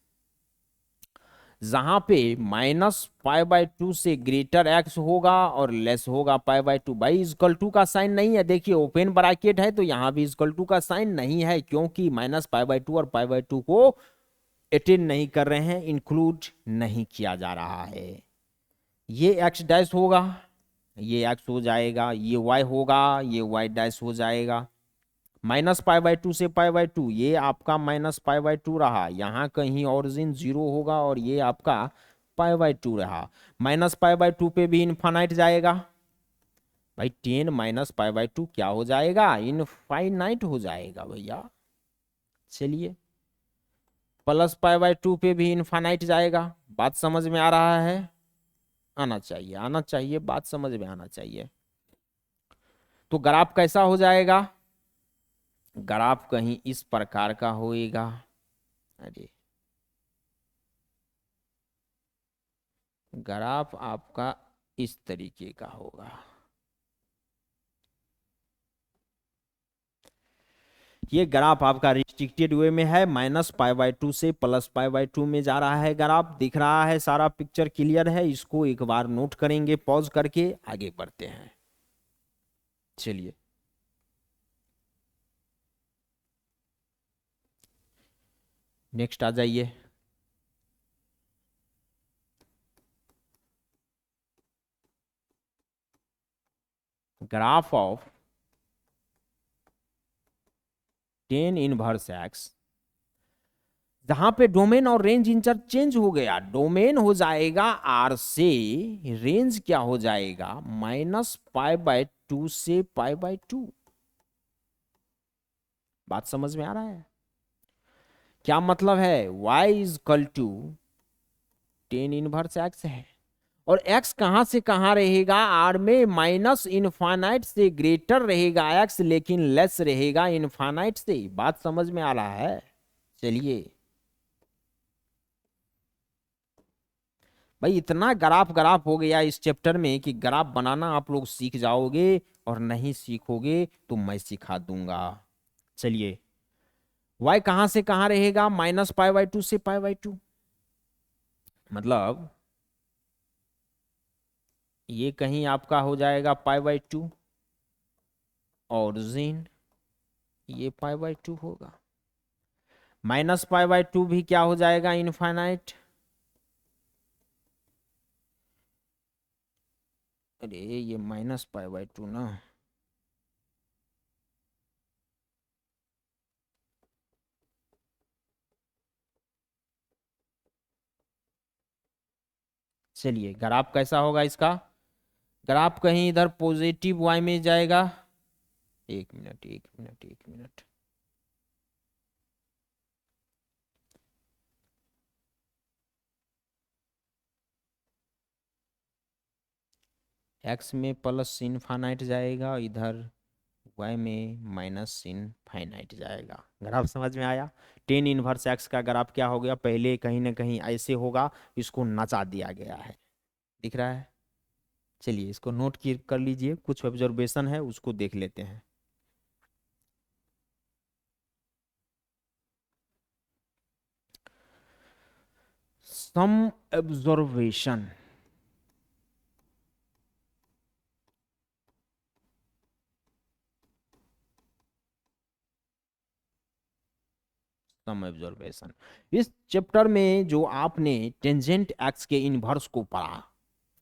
जहां पे -π/2 से ग्रेटर x होगा और लेस होगा π/2। भाई इक्वल टू का साइन नहीं है, देखिए ओपन ब्रैकेट है तो यहां भी इक्वल टू का साइन नहीं है, क्योंकि -π/2 और π/2 को अटेंड नहीं कर रहे हैं, इंक्लूड नहीं किया जा रहा है। ये x डैश होगा, ये x हो जाएगा, ये y होगा, ये y डैश हो जाएगा। -π/2 से π/2 ये आपका -π/2 रहा, यहाँ कहीं ऑरिजिन 0 होगा और ये आपका π/2 रहा। -π/2 पे भी इनफाइनाइट जाएगा। भाई 10 -π/2 क्या हो जाएगा? इनफाइनाइट हो जाएगा भैया। चलिए +π/2 पे भी इनफाइनाइट जाएगा। बात समझ में आ रहा है? आना चाहिए, आना चाहिए, बात समझ में आना चाहिए। तो ग्राफ कैसा हो जाएगा? ग्राफ कहीं इस प्रकार का होएगा। अरे ग्राफ आपका इस तरीके का होगा। ये ग्राफ आपका रिस्ट्रिक्टेड वे में है, -π/2 से +π/2 में जा रहा है। ग्राफ दिख रहा है, सारा पिक्चर क्लियर है। इसको एक बार नोट करेंगे, पॉज करके आगे बढ़ते हैं। चलिए नेक्स्ट आ जाइए। Graph of tan inverse x, जहां पे डोमेन और रेंज इंटरचेंज हो गया। डोमेन हो जाएगा r से, रेंज क्या हो जाएगा? -π/2 से π/2। बात समझ में आ रहा है? क्या मतलब है? y is equal to tan inverse x है, और x कहां से कहां रहेगा? r में माइनस इनफाइनाइट से ग्रेटर रहेगा x, लेकिन लेस रहेगा इनफाइनाइट से। बात समझ में आ रहा है? चलिए भाई इतना ग्राफ ग्राफ हो गया इस चैप्टर में कि ग्राफ बनाना आप लोग सीख जाओगे, और नहीं सीखोगे तो मैं सिखा दूंगा। चलिए y कहां से कहां रहेगा? -π/2 से π/2। मतलब ये कहीं आपका हो जाएगा π/2, ऑरिजिन ये π/2 होगा। -π/2 भी क्या हो जाएगा? इनफाइनाइट। अरे ये -π/2 ना, चलिए ग्राफ कैसा होगा इसका? ग्राफ कहीं इधर पॉजिटिव y में जाएगा। एक मिनट, एक मिनट, एक मिनट। x में प्लस इनफाइनाइट जाएगा, इधर y में माइनस इनफाइनाइट जाएगा। ग्राफ समझ में आया? tan इनवर्स x का ग्राफ क्या हो गया? पहले कहीं ना कहीं ऐसे होगा, इसको नचा दिया गया है। दिख रहा है? चलिए इसको नोट कर लीजिए, कुछ ऑब्जर्वेशन है उसको देख लेते हैं। सम ऑब्जर्वेशन। सम ऑब्जर्वेशन इस चैप्टर में जो आपने टेंजेंट एक्स के इनवर्स को पढ़ा,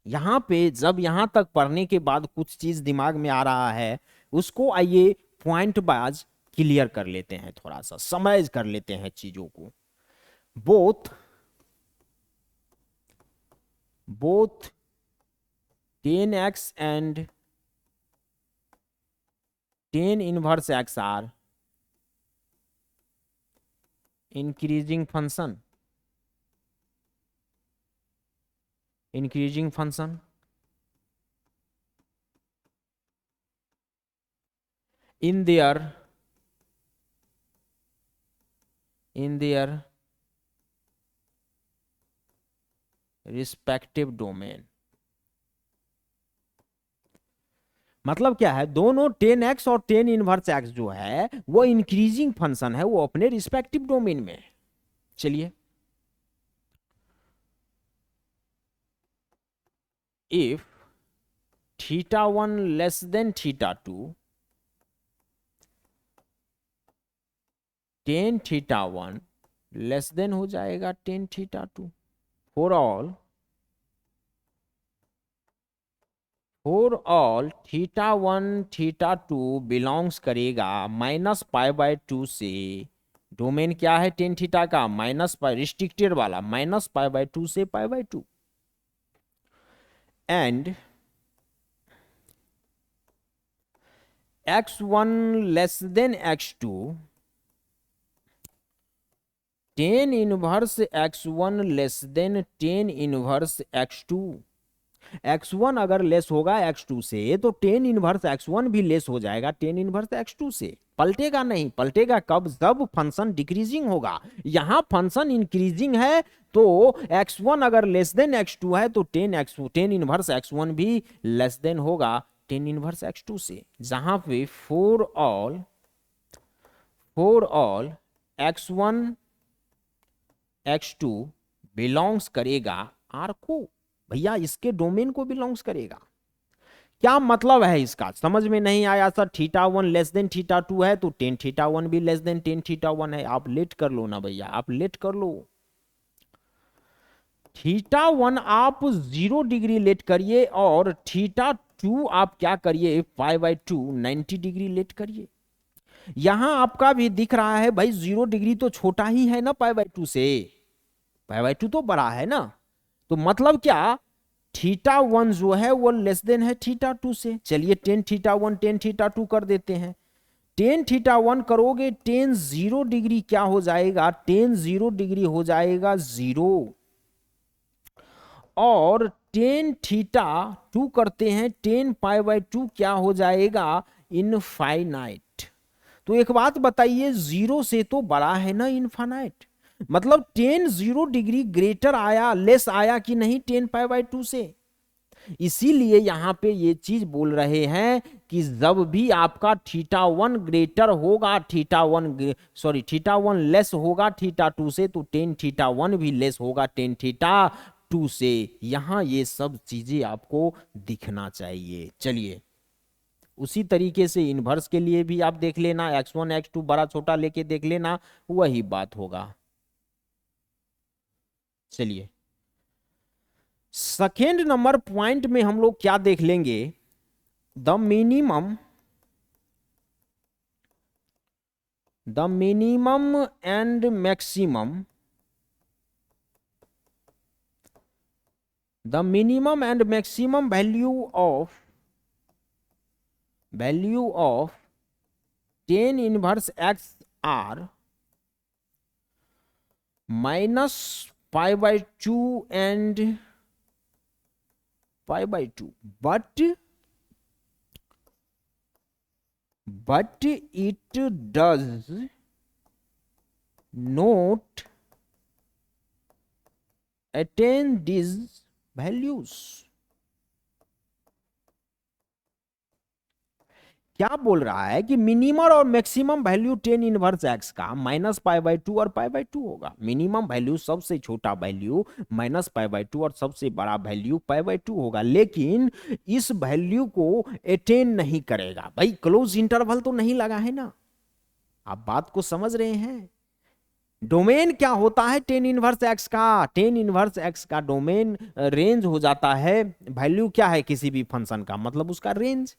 यहाँ पे जब यहाँ तक पढ़ने के बाद कुछ चीज दिमाग में आ रहा है, उसको आइए पॉइंट बाज क्लियर कर लेते हैं, थोड़ा सा समझ कर लेते हैं चीजों को। Both tan x and tan inverse x are increasing function, increasing function in their respective domain. मतलब क्या है? दोनों tan x और tan इनवर्स x जो है वो इंक्रीजिंग फंक्शन है, वो अपने रिस्पेक्टिव डोमेन में। चलिए if θ1 less than θ2, tan θ1 less than हो जाएगा tan θ2 फॉर ऑल θ1 θ2 बिलोंग्स करेगा -π/2 से। डोमेन क्या है tan थीटा का? -π, रिस्ट्रिक्टेड वाला, -π/2 से π/2। And x1 less than x2, tan inverse x1 less than tan inverse x2। x1 अगर लेस होगा x2 से तो tan इनवर्स x1 भी लेस हो जाएगा tan इनवर्स x2 से। पलटेगा नहीं, पलटेगा कब? जब फंक्शन डिक्रीजिंग होगा। यहां फंक्शन इंक्रीजिंग है तो x1 अगर लेस देन x2 है तो tan इनवर्स x1 भी लेस देन होगा tan इनवर्स x2 से। जहां पे for all x1 x2 belongs करेगा R को। भैया इसके डोमेन को बिलोंग्स करेगा। क्या मतलब है इसका? समझ में नहीं आया सर? θ1 लेस देन θ2 है तो tan θ1 भी लेस देन tan θ1 है। आप लेट कर लो ना भैया, आप लेट कर लो। θ1 आप 0 डिग्री लेट करिए और θ2 आप क्या करिए? π/2 90 डिग्री लेट करिए। यहां आपका भी दिख रहा है भाई 0 डिग्री तो छोटा ही है ना π/2 से, π/2 तो बड़ा है ना। तो मतलब क्या? θ1 जो है वो लेस देन है θ2 से। चलिए tan θ1 tan θ2 कर देते हैं। tan θ1 करोगे tan 0 डिग्री क्या हो जाएगा? tan 0 डिग्री हो जाएगा 0। और tan θ2 करते हैं tan π/2 क्या हो जाएगा? इनफाइनाइट। तो एक बात बताइए, 0 से तो बड़ा है ना इनफाइनाइट। मतलब tan 0 डिग्री ग्रेटर आया, लेस आया कि नहीं tan π/2 से। इसीलिए यहां पे ये चीज बोल रहे हैं कि जब भी आपका θ1 ग्रेटर होगा, θ1 लेस होगा θ2 से तो tan θ1 भी लेस होगा tan θ2 से। यहां ये सब चीजें आपको दिखना चाहिए। चलिए उसी तरीके से इनवर्स के लिए भी आप देख लेना, x1 x2 बड़ा छोटा लेके देख लेना, वही बात होगा। चलिए सेकेंड नंबर पॉइंट में हम लोग क्या देख लेंगे? The minimum and maximum, value of tan inverse x are -π/2 and π/2, but it does not attain these values। क्या बोल रहा है कि मिनिमम और maximum value tan inverse x का -π/2 और π/2 होगा। मिनिमम वैल्यू सबसे छोटा वैल्यू -π/2 और सबसे बड़ा वैल्यू π/2 होगा, लेकिन इस वैल्यू को अटेन नहीं करेगा। भाई क्लोज इंटरवल तो नहीं लगा है ना। आप बात को समझ रहे हैं? डोमेन क्या होता है tan इनवर्स x का? tan इनवर्स x का डोमेन रेंज हो जाता है। वैल्यू क्या है किसी भी फंक्शन का? मतलब उसका रेंज।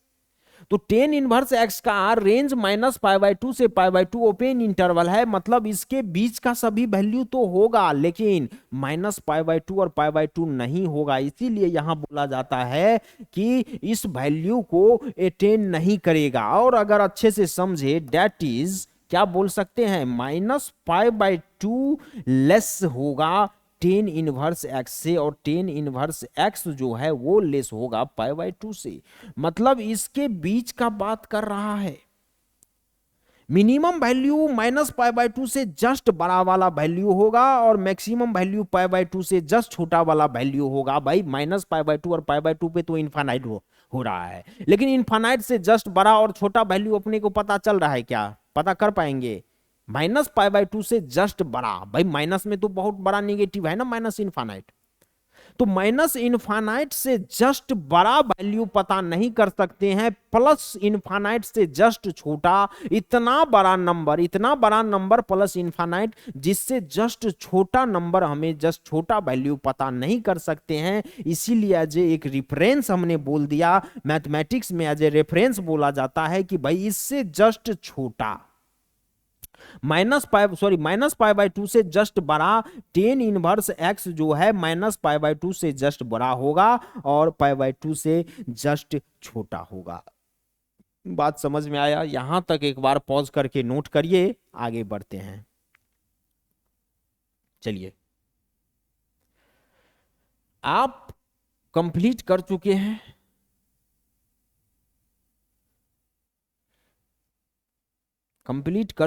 तो tan इनवर्स x का रेंज -π/2 से π/2 ओपन इंटरवल है, मतलब इसके बीच का सभी वैल्यू तो होगा, लेकिन -π/2 और π/2 नहीं होगा। इसीलिए यहां बोला जाता है कि इस वैल्यू को अटेन नहीं करेगा। और अगर अच्छे से समझे, दैट इज क्या बोल सकते हैं? -π/2 लेस होगा tan इनवर्स x से, और tan इनवर्स x जो है वो लेस होगा π/2 से। मतलब इसके बीच का बात कर रहा है। मिनिमम वैल्यू -π/2 से जस्ट बड़ा वाला वैल्यू होगा और मैक्सिमम वैल्यू π/2 से जस्ट छोटा वाला वैल्यू होगा। भाई -π/2 और π/2 पे तो इनफाइनाइट हो रहा है, लेकिन इनफाइनाइट से जस्ट बड़ा और छोटा वैल्यू अपने को पता चल रहा है क्या? पता कर पाएंगे? -π/2 से जस्ट बड़ा। भाई माइनस में तो बहुत बड़ा नेगेटिव है ना, माइनस इनफाइनाइट। तो माइनस इनफाइनाइट से जस्ट बड़ा वैल्यू पता नहीं कर सकते हैं, प्लस इनफाइनाइट से जस्ट छोटा, इतना बड़ा नंबर प्लस इनफाइनाइट जिससे जस्ट छोटा नंबर हमें जस्ट छोटा वैल्यू पता नहीं कर सकते हैं। इसीलिए एज एक रेफरेंस हमने बोल दिया, मैथमेटिक्स में एज ए रेफरेंस बोला जाता है कि भाई इससे जस्ट छोटा, माइनस पाई बाय 2 से जस्ट बड़ा, टेन इनवर्स एक्स जो है माइनस पाई बाय 2 से जस्ट बड़ा होगा और पाई बाय 2 से जस्ट छोटा होगा। बात समझ में आया? यहां तक एक बार पॉज करके नोट करिए, आगे बढ़ते हैं। चलिए, आप कंप्लीट कर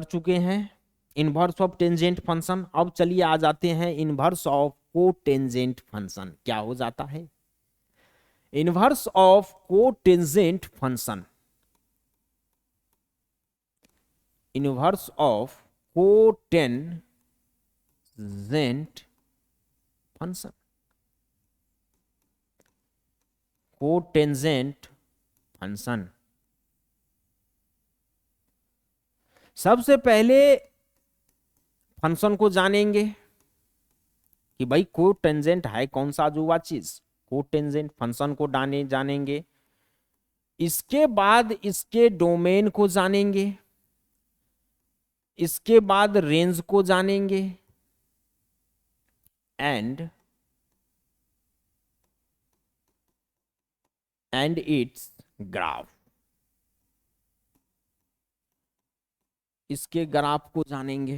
चुके हैं इनवर्स ऑफ टेंजेंट फंक्शन। अब चलिए आ जाते हैं इनवर्स ऑफ कोटेंजेंट फंक्शन। क्या हो जाता है inverse of cotangent function? Inverse of cotangent function, cotangent function. सबसे पहले फंक्शन को जानेंगे कि भाई कोटेंजेंट है कौन सा अजूबा चीज, कोटेंजेंट फंक्शन को जानेंगे। इसके बाद इसके डोमेन को जानेंगे, इसके बाद रेंज को जानेंगे एंड इट्स ग्राफ, इसके ग्राफ को जानेंगे।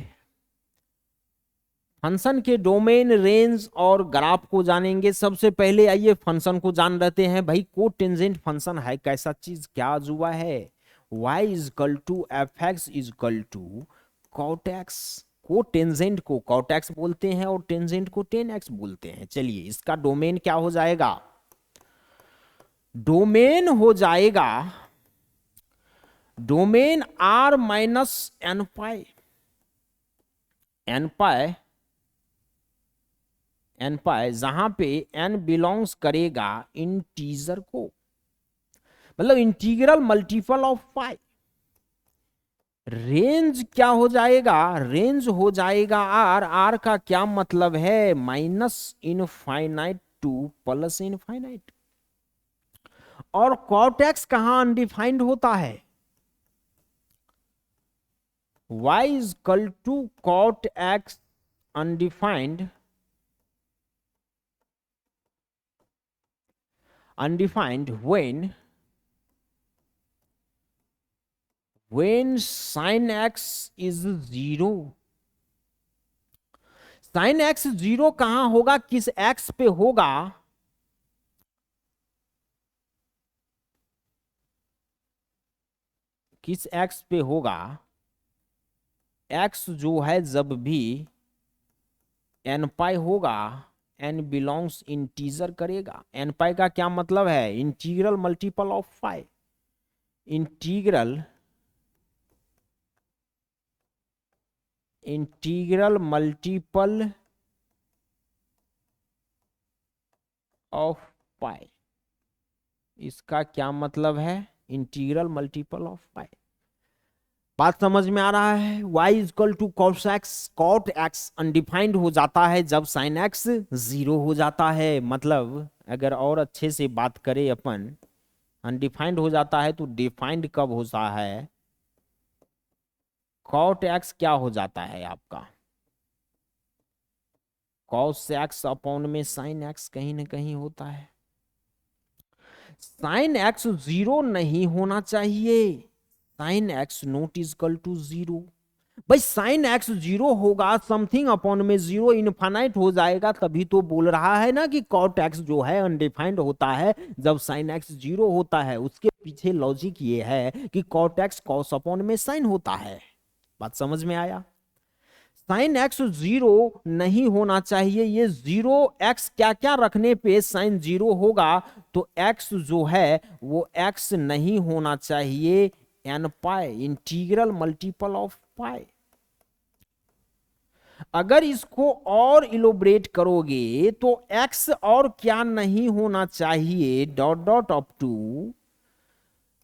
फंक्शन के डोमेन, रेंज और ग्राफ को जानेंगे। सबसे पहले आइए फंक्शन को जान लेते हैं। भाई कोटेंजेंट फंक्शन है कैसा चीज, क्या अजूबा है? y is equal to f x is equal to cot x. Cotangent को कॉट एक्स बोलते हैं और टेंजेंट को टेन एक्स बोलते हैं। चलिए, इसका डोमेन क्या हो जाएगा? डोमेन हो जाएगा डोमेन r माइनस एन पाई, जहां पे n बिलोंग्स करेगा इंटीजर को, मतलब integral multiple of pi. Range क्या हो जाएगा? रेंज हो जाएगा r का क्या मतलब है? Minus infinite to plus infinite. और कॉट एक्स कहां अनडिफाइंड होता है? y is equal to cot x undefined when sin x is 0। sin x 0 कहां होगा? किस x पे होगा? किस x पे होगा? x जो है जब भी n पाई होगा, n बिलोंग्स इंटीजर करेगा। n पाई का क्या मतलब है? Integral multiple of pi. Integral multiple of pi, इसका क्या मतलब है? Integral multiple of pi. बात समझ में आ रहा है? y is equal to cot x undefined हो जाता है जब साइन एक्स 0 हो जाता है। मतलब अगर और अच्छे से बात करें अपन, अनडिफाइंड हो जाता है तो डिफाइंड कब होता है? कॉट एक्स क्या हो जाता है आपका? कॉस एक्स अपॉन में साइन एक्स कहीं ना कहीं होता है। साइन एक्स 0 नहीं होना चाहिए, sine x not is equal to 0। भाई साइन एक्स 0 होगा, समथिंग अपॉन में 0 इनफाइनाइट हो जाएगा, तभी तो बोल रहा है ना कि कॉट एक्स जो है अनडिफाइंड होता है जब साइन एक्स 0 होता है। उसके पीछे लॉजिक ये है कि कॉट एक्स कॉस अपॉन में साइन होता है। बात समझ में आया? साइन एक्स 0 नहीं होना चाहिए। ये 0 एक्स क्या क्या रखने पे साइन 0 होगा? तो एक्स जो है वो एक्स नहीं होना चाहिए, n pi, integral multiple of pi. अगर इसको और इलोबरेट करोगे तो x और क्या नहीं होना चाहिए, dot dot up to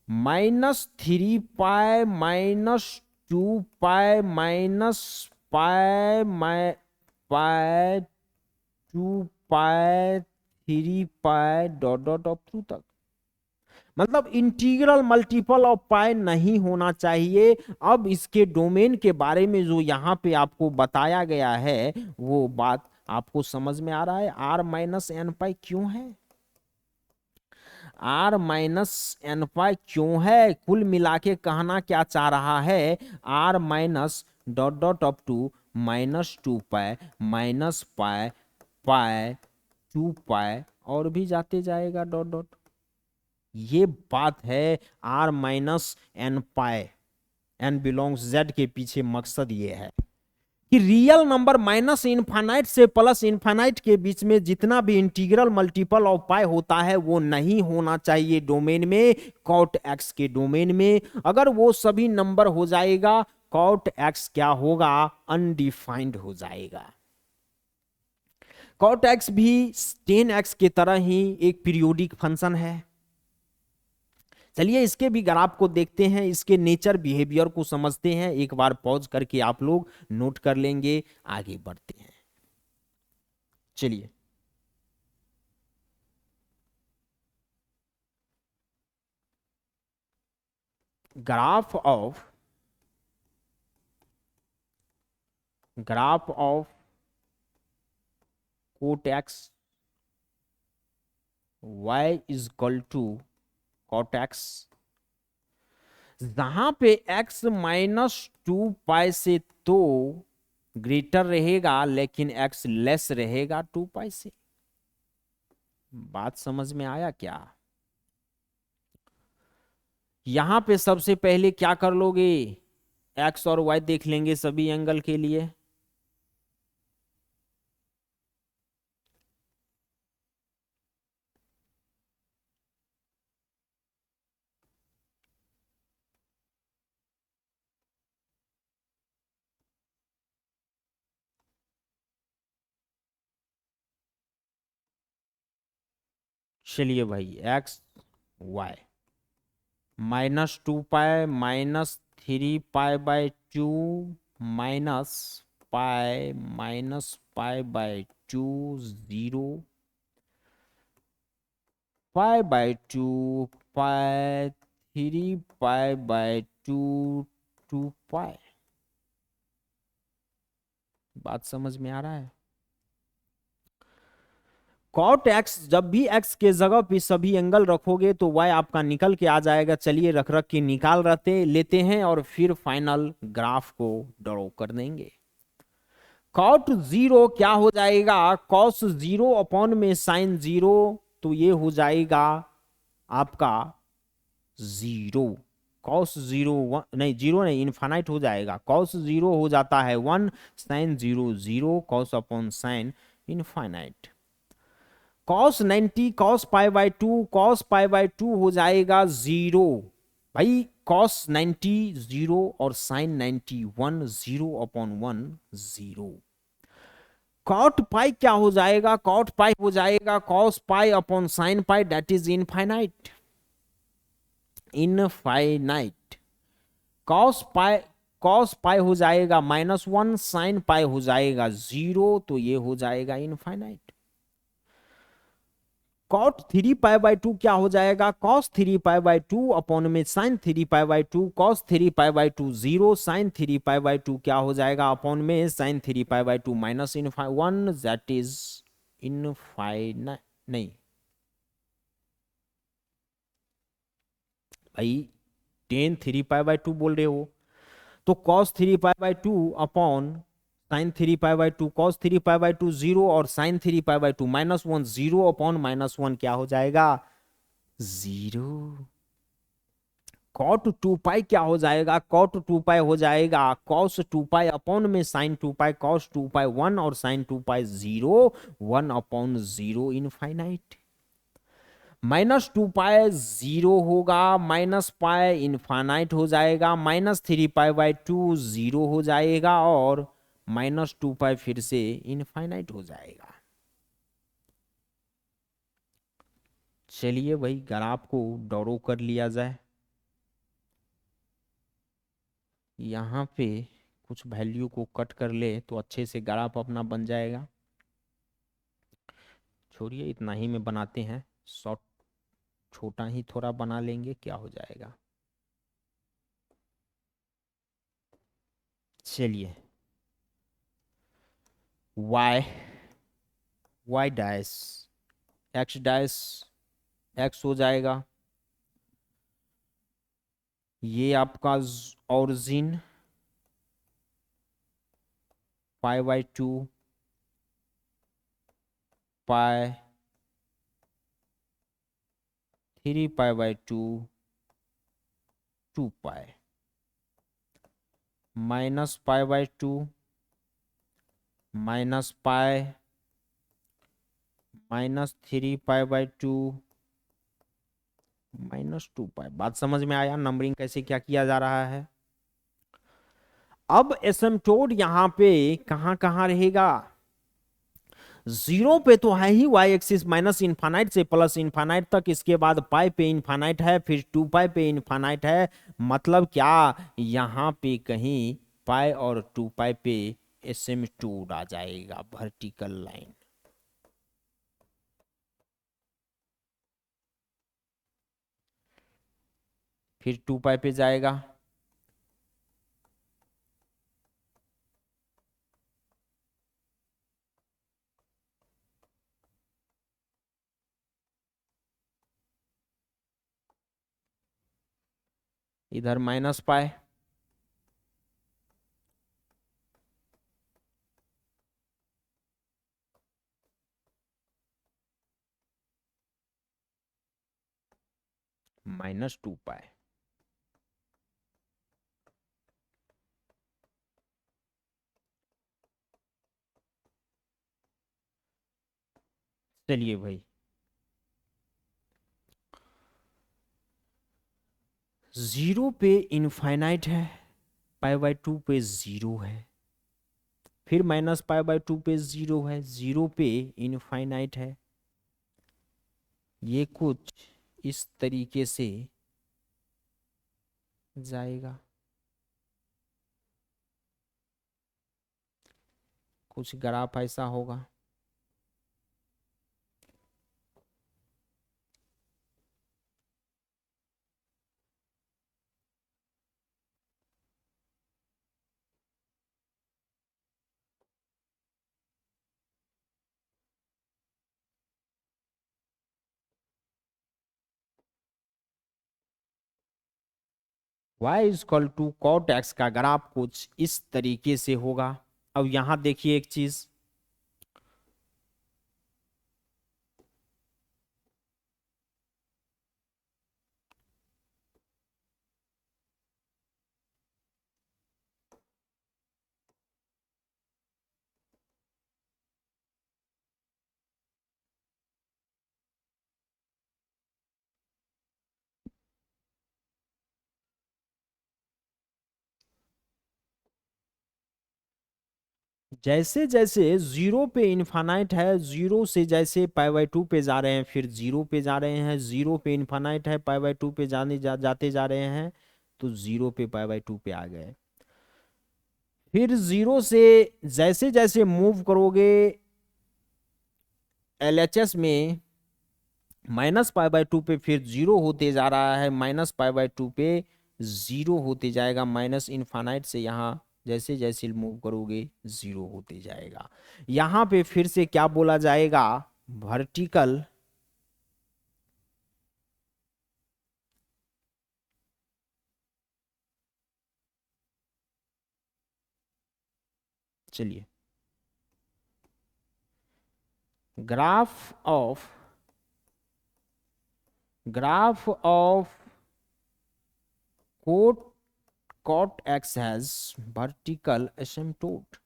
-3 pi -2 pi pi 2 pi 3 pi dot dot up to तक, मतलब इंटीग्रल मल्टीपल ऑफ पाई नहीं होना चाहिए। अब इसके डोमेन के बारे में जो यहाँ पे आपको बताया गया है वो बात आपको समझ में आ रहा है। r माइनस एन पाई क्यों है, r माइनस एन पाई क्यों है, कुल मिला के कहना क्या चाह रहा है, r minus dot dot up to -2 pi pi pi 2 pi और भी जाते जाएगा डॉट डॉट। ये बात है r माइनस एन पाई, एन बिलोंग्स z के पीछे मकसद ये है कि रियल नंबर माइनस इनफाइनाइट से प्लस इनफाइनाइट के बीच में जितना भी इंटीग्रल मल्टीपल ऑफ पाई होता है वो नहीं होना चाहिए डोमेन में, कॉट x के डोमेन में। अगर वो सभी नंबर हो जाएगा कॉट x क्या होगा, अनडिफाइंड हो जाएगा। कॉट x भी 10x के तरह ही एक पीरियोडिक फंक्शन है। चलिए इसके भी ग्राफ को देखते हैं, इसके नेचर बिहेवियर को समझते हैं। एक बार पॉज करके आप लोग नोट कर लेंगे, आगे बढ़ते हैं। चलिए graph of cot x y is equal to cot x, जहां पे x -2 पाई से तो ग्रेटर रहेगा लेकिन x लेस रहेगा 2 पाई से। बात समझ में आया क्या? यहां पे सबसे पहले क्या कर लोगे, x और y देख लेंगे सभी एंगल के लिए। चलिए भाई x y -2 pi -3 pi by 2 pi by 2 0 pi by 2 pi 3 pi by 2 2 पाई। बात समझ में आ रहा है? कॉट एक्स, जब भी एक्स के जगह पे सभी एंगल रखोगे तो y आपका निकल के आ जाएगा। चलिए रख रख के निकाल लेते हैं और फिर फाइनल ग्राफ को ड्रॉ कर देंगे। कॉट 0 क्या हो जाएगा, कॉस 0 अपॉन में साइन 0, तो ये हो जाएगा आपका 0। कॉस 0 नहीं, 0 नहीं, इनफाइनाइट हो जाएगा। कॉस 0 हो जाता है 1, sine 0 0, cos upon sine infinite. Cos 90 cos pi by 2, cos pi by 2 हो जाएगा 0। भाई कॉस 90 0 और साइन 91 0 अपॉन 1 0। कॉट पाई क्या हो जाएगा, कॉट पाई हो जाएगा cos pi upon sine pi, that is infinite. Infinite cos pi हो जाएगा -1, साइन पाई हो जाएगा 0, तो ये हो जाएगा इनफाइनाइट। कॉट 3 पाई बाय 2 क्या हो जाएगा, कॉस 3 पाई बाय 2 अपॉन में sine 3 pi by 2, cos 3 pi by 2 0, sine 3 pi by 2 क्या हो जाएगा अपॉन में साइन 3 पाई बाय 2 माइनस इन1, दैट इज इनफाइनाइट। नहीं भाई 10 3 पाई बाय 2 बोल रहे हो, तो cos 3 pi by 2 upon sine 3 pi by 2, cos 3 pi by 2 0 और साइन 3 पाई बाय 2 -1, 0 अपॉन -1 क्या हो जाएगा 0। कॉट 2 पाई क्या हो जाएगा, कॉट 2 पाई हो जाएगा कॉस 2 पाई अपॉन में साइन 2 पाई, कॉस 2 पाई 1 और साइन 2 पाई 0, 1 अपॉन 0 इनफाइनाइट। -2 पाई 0 होगा, माइनस पाई इनफाइनाइट हो जाएगा, -3 पाई बाय 2 0 हो जाएगा और -2 पाई फिर से इनफाइनाइट हो जाएगा। चलिए भाई ग्राफ को ड्रॉ कर लिया जाए। यहाँ पे कुछ वैल्यू को कट कर ले तो अच्छे से ग्राफ अपना बन जाएगा। छोड़िए इतना ही में बनाते हैं, शॉर्ट छोटा ही थोड़ा बना लेंगे, क्या हो जाएगा। चलिए y y dash x dash x हो जाएगा। ये आपका ओरिजिन π/2 पाई 3π/2 2 पाई -π/2 -पाई -3π/2 -2 पाई। बात समझ में आया नंबरिंग कैसे क्या किया जा रहा है। अब एसिम्प्टोट यहां पे कहां कहां रहेगा। 0 पे तो है ही y एक्सिस माइनस इन्फानाइट से प्लस इन्फानाइट तक, इसके बाद पाई पे इन्फानाइट है, फिर 2 पाई पे इन्फानाइट है। मतलब क्या यहां पे कहीं पाई और 2 पाई पे एसिम्प्टोट आ जाएगा, वर्टिकल लाइन। फिर 2 पाई पे जाएगा, इधर -पाई, -2 पाई। चलिए भाई 0 पे इनफाइनाइट है, π/2 पे 0 है, फिर -π/2 पे 0 है, 0 पे इनफाइनाइट है। ये कुछ इस तरीके से जाएगा, कुछ ग्राफ ऐसा होगा। y = cot x का ग्राफ कुछ इस तरीके से होगा। अब यहां देखिए एक चीज, जैसे जैसे 0 पे इनफानाइट है, 0 से जैसे π/2 पे जा रहे हैं, फिर 0 पे जा रहे हैं, 0 पे इनफानाइट है, π/2 पे जाते जा रहे हैं, तो 0 पे π/2 पे आ गए। फिर 0 से जैसे जैसे मूव करोगे LHS में -π/2 पे, फिर 0 होते जा रहा है, -π/2 पे 0 होते जाएगा, माइनस इनफानाइट से यहाँ जैसे जैसे मूव करोगे 0 होते जाएगा। यहाँ पे फिर से क्या बोला जाएगा, वर्टिकल चलिए graph of cot x has vertical asymptote।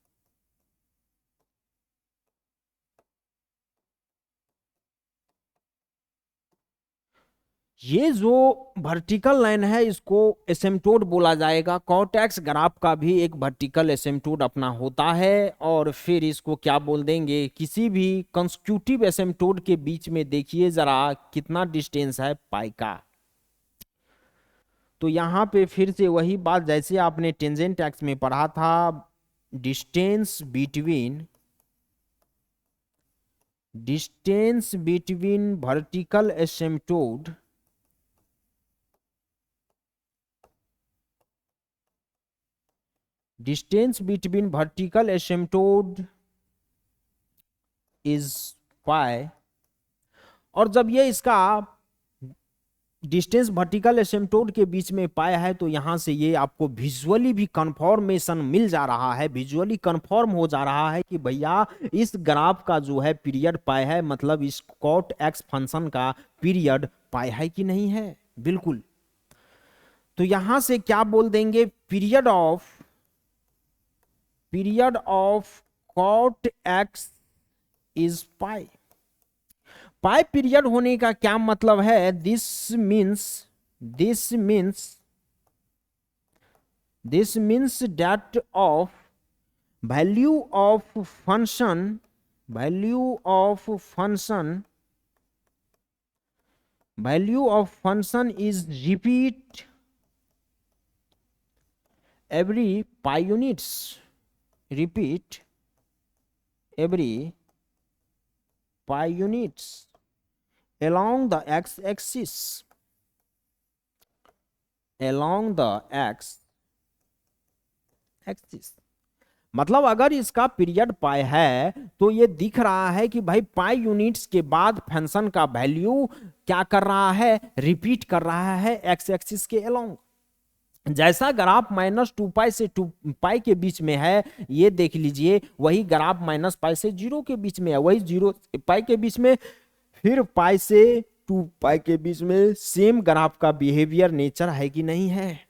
ये जो वर्टिकल लाइन है इसको एसिम्पटोट बोला जाएगा। कॉर्टेक्स ग्राफ का भी एक वर्टिकल एसिम्पटोट अपना होता है, और फिर इसको क्या बोल देंगे, किसी भी कंसेक्यूटिव एसिम्पटोट के बीच में देखिए जरा कितना डिस्टेंस है पाई का। तो यहाँ पे फिर से वही बात जैसे आपने टेंजेंट एक्स में पढ़ा था, distance between vertical asymptote distance between vertical asymptote is pi। और जब ये इसका डिस्टेंस वर्टिकल एसिम्पटोट के बीच में पाया है, तो यहां से ये आपको विजुअली भी कंफर्मेशन मिल जा रहा है, विजुअली कंफर्म हो जा रहा है कि भैया इस ग्राफ का जो है पीरियड पाई है, मतलब इस कॉट एक्स फंक्शन का पीरियड पाई है कि नहीं है। बिल्कुल। तो यहां से क्या बोल देंगे, period of cot x is pi. Pi period होने का क्या मतलब है, this means that of value of function is repeat every pi units along the x axis मतलब अगर इसका पीरियड पाई है तो ये दिख रहा है कि भाई पाई यूनिट्स के बाद फंक्शन का वैल्यू क्या कर रहा है, रिपीट कर रहा है एक्स एक्सिस के अलोंग। जैसा ग्राफ -2 से 2 के बीच में है, ये देख लीजिए वही ग्राफ -π से 0 के बीच में है, वही 0 से π के बीच में, फिर π से 2 के बीच में सेम ग्राफ का बिहेवियर नेचर है कि नहीं है।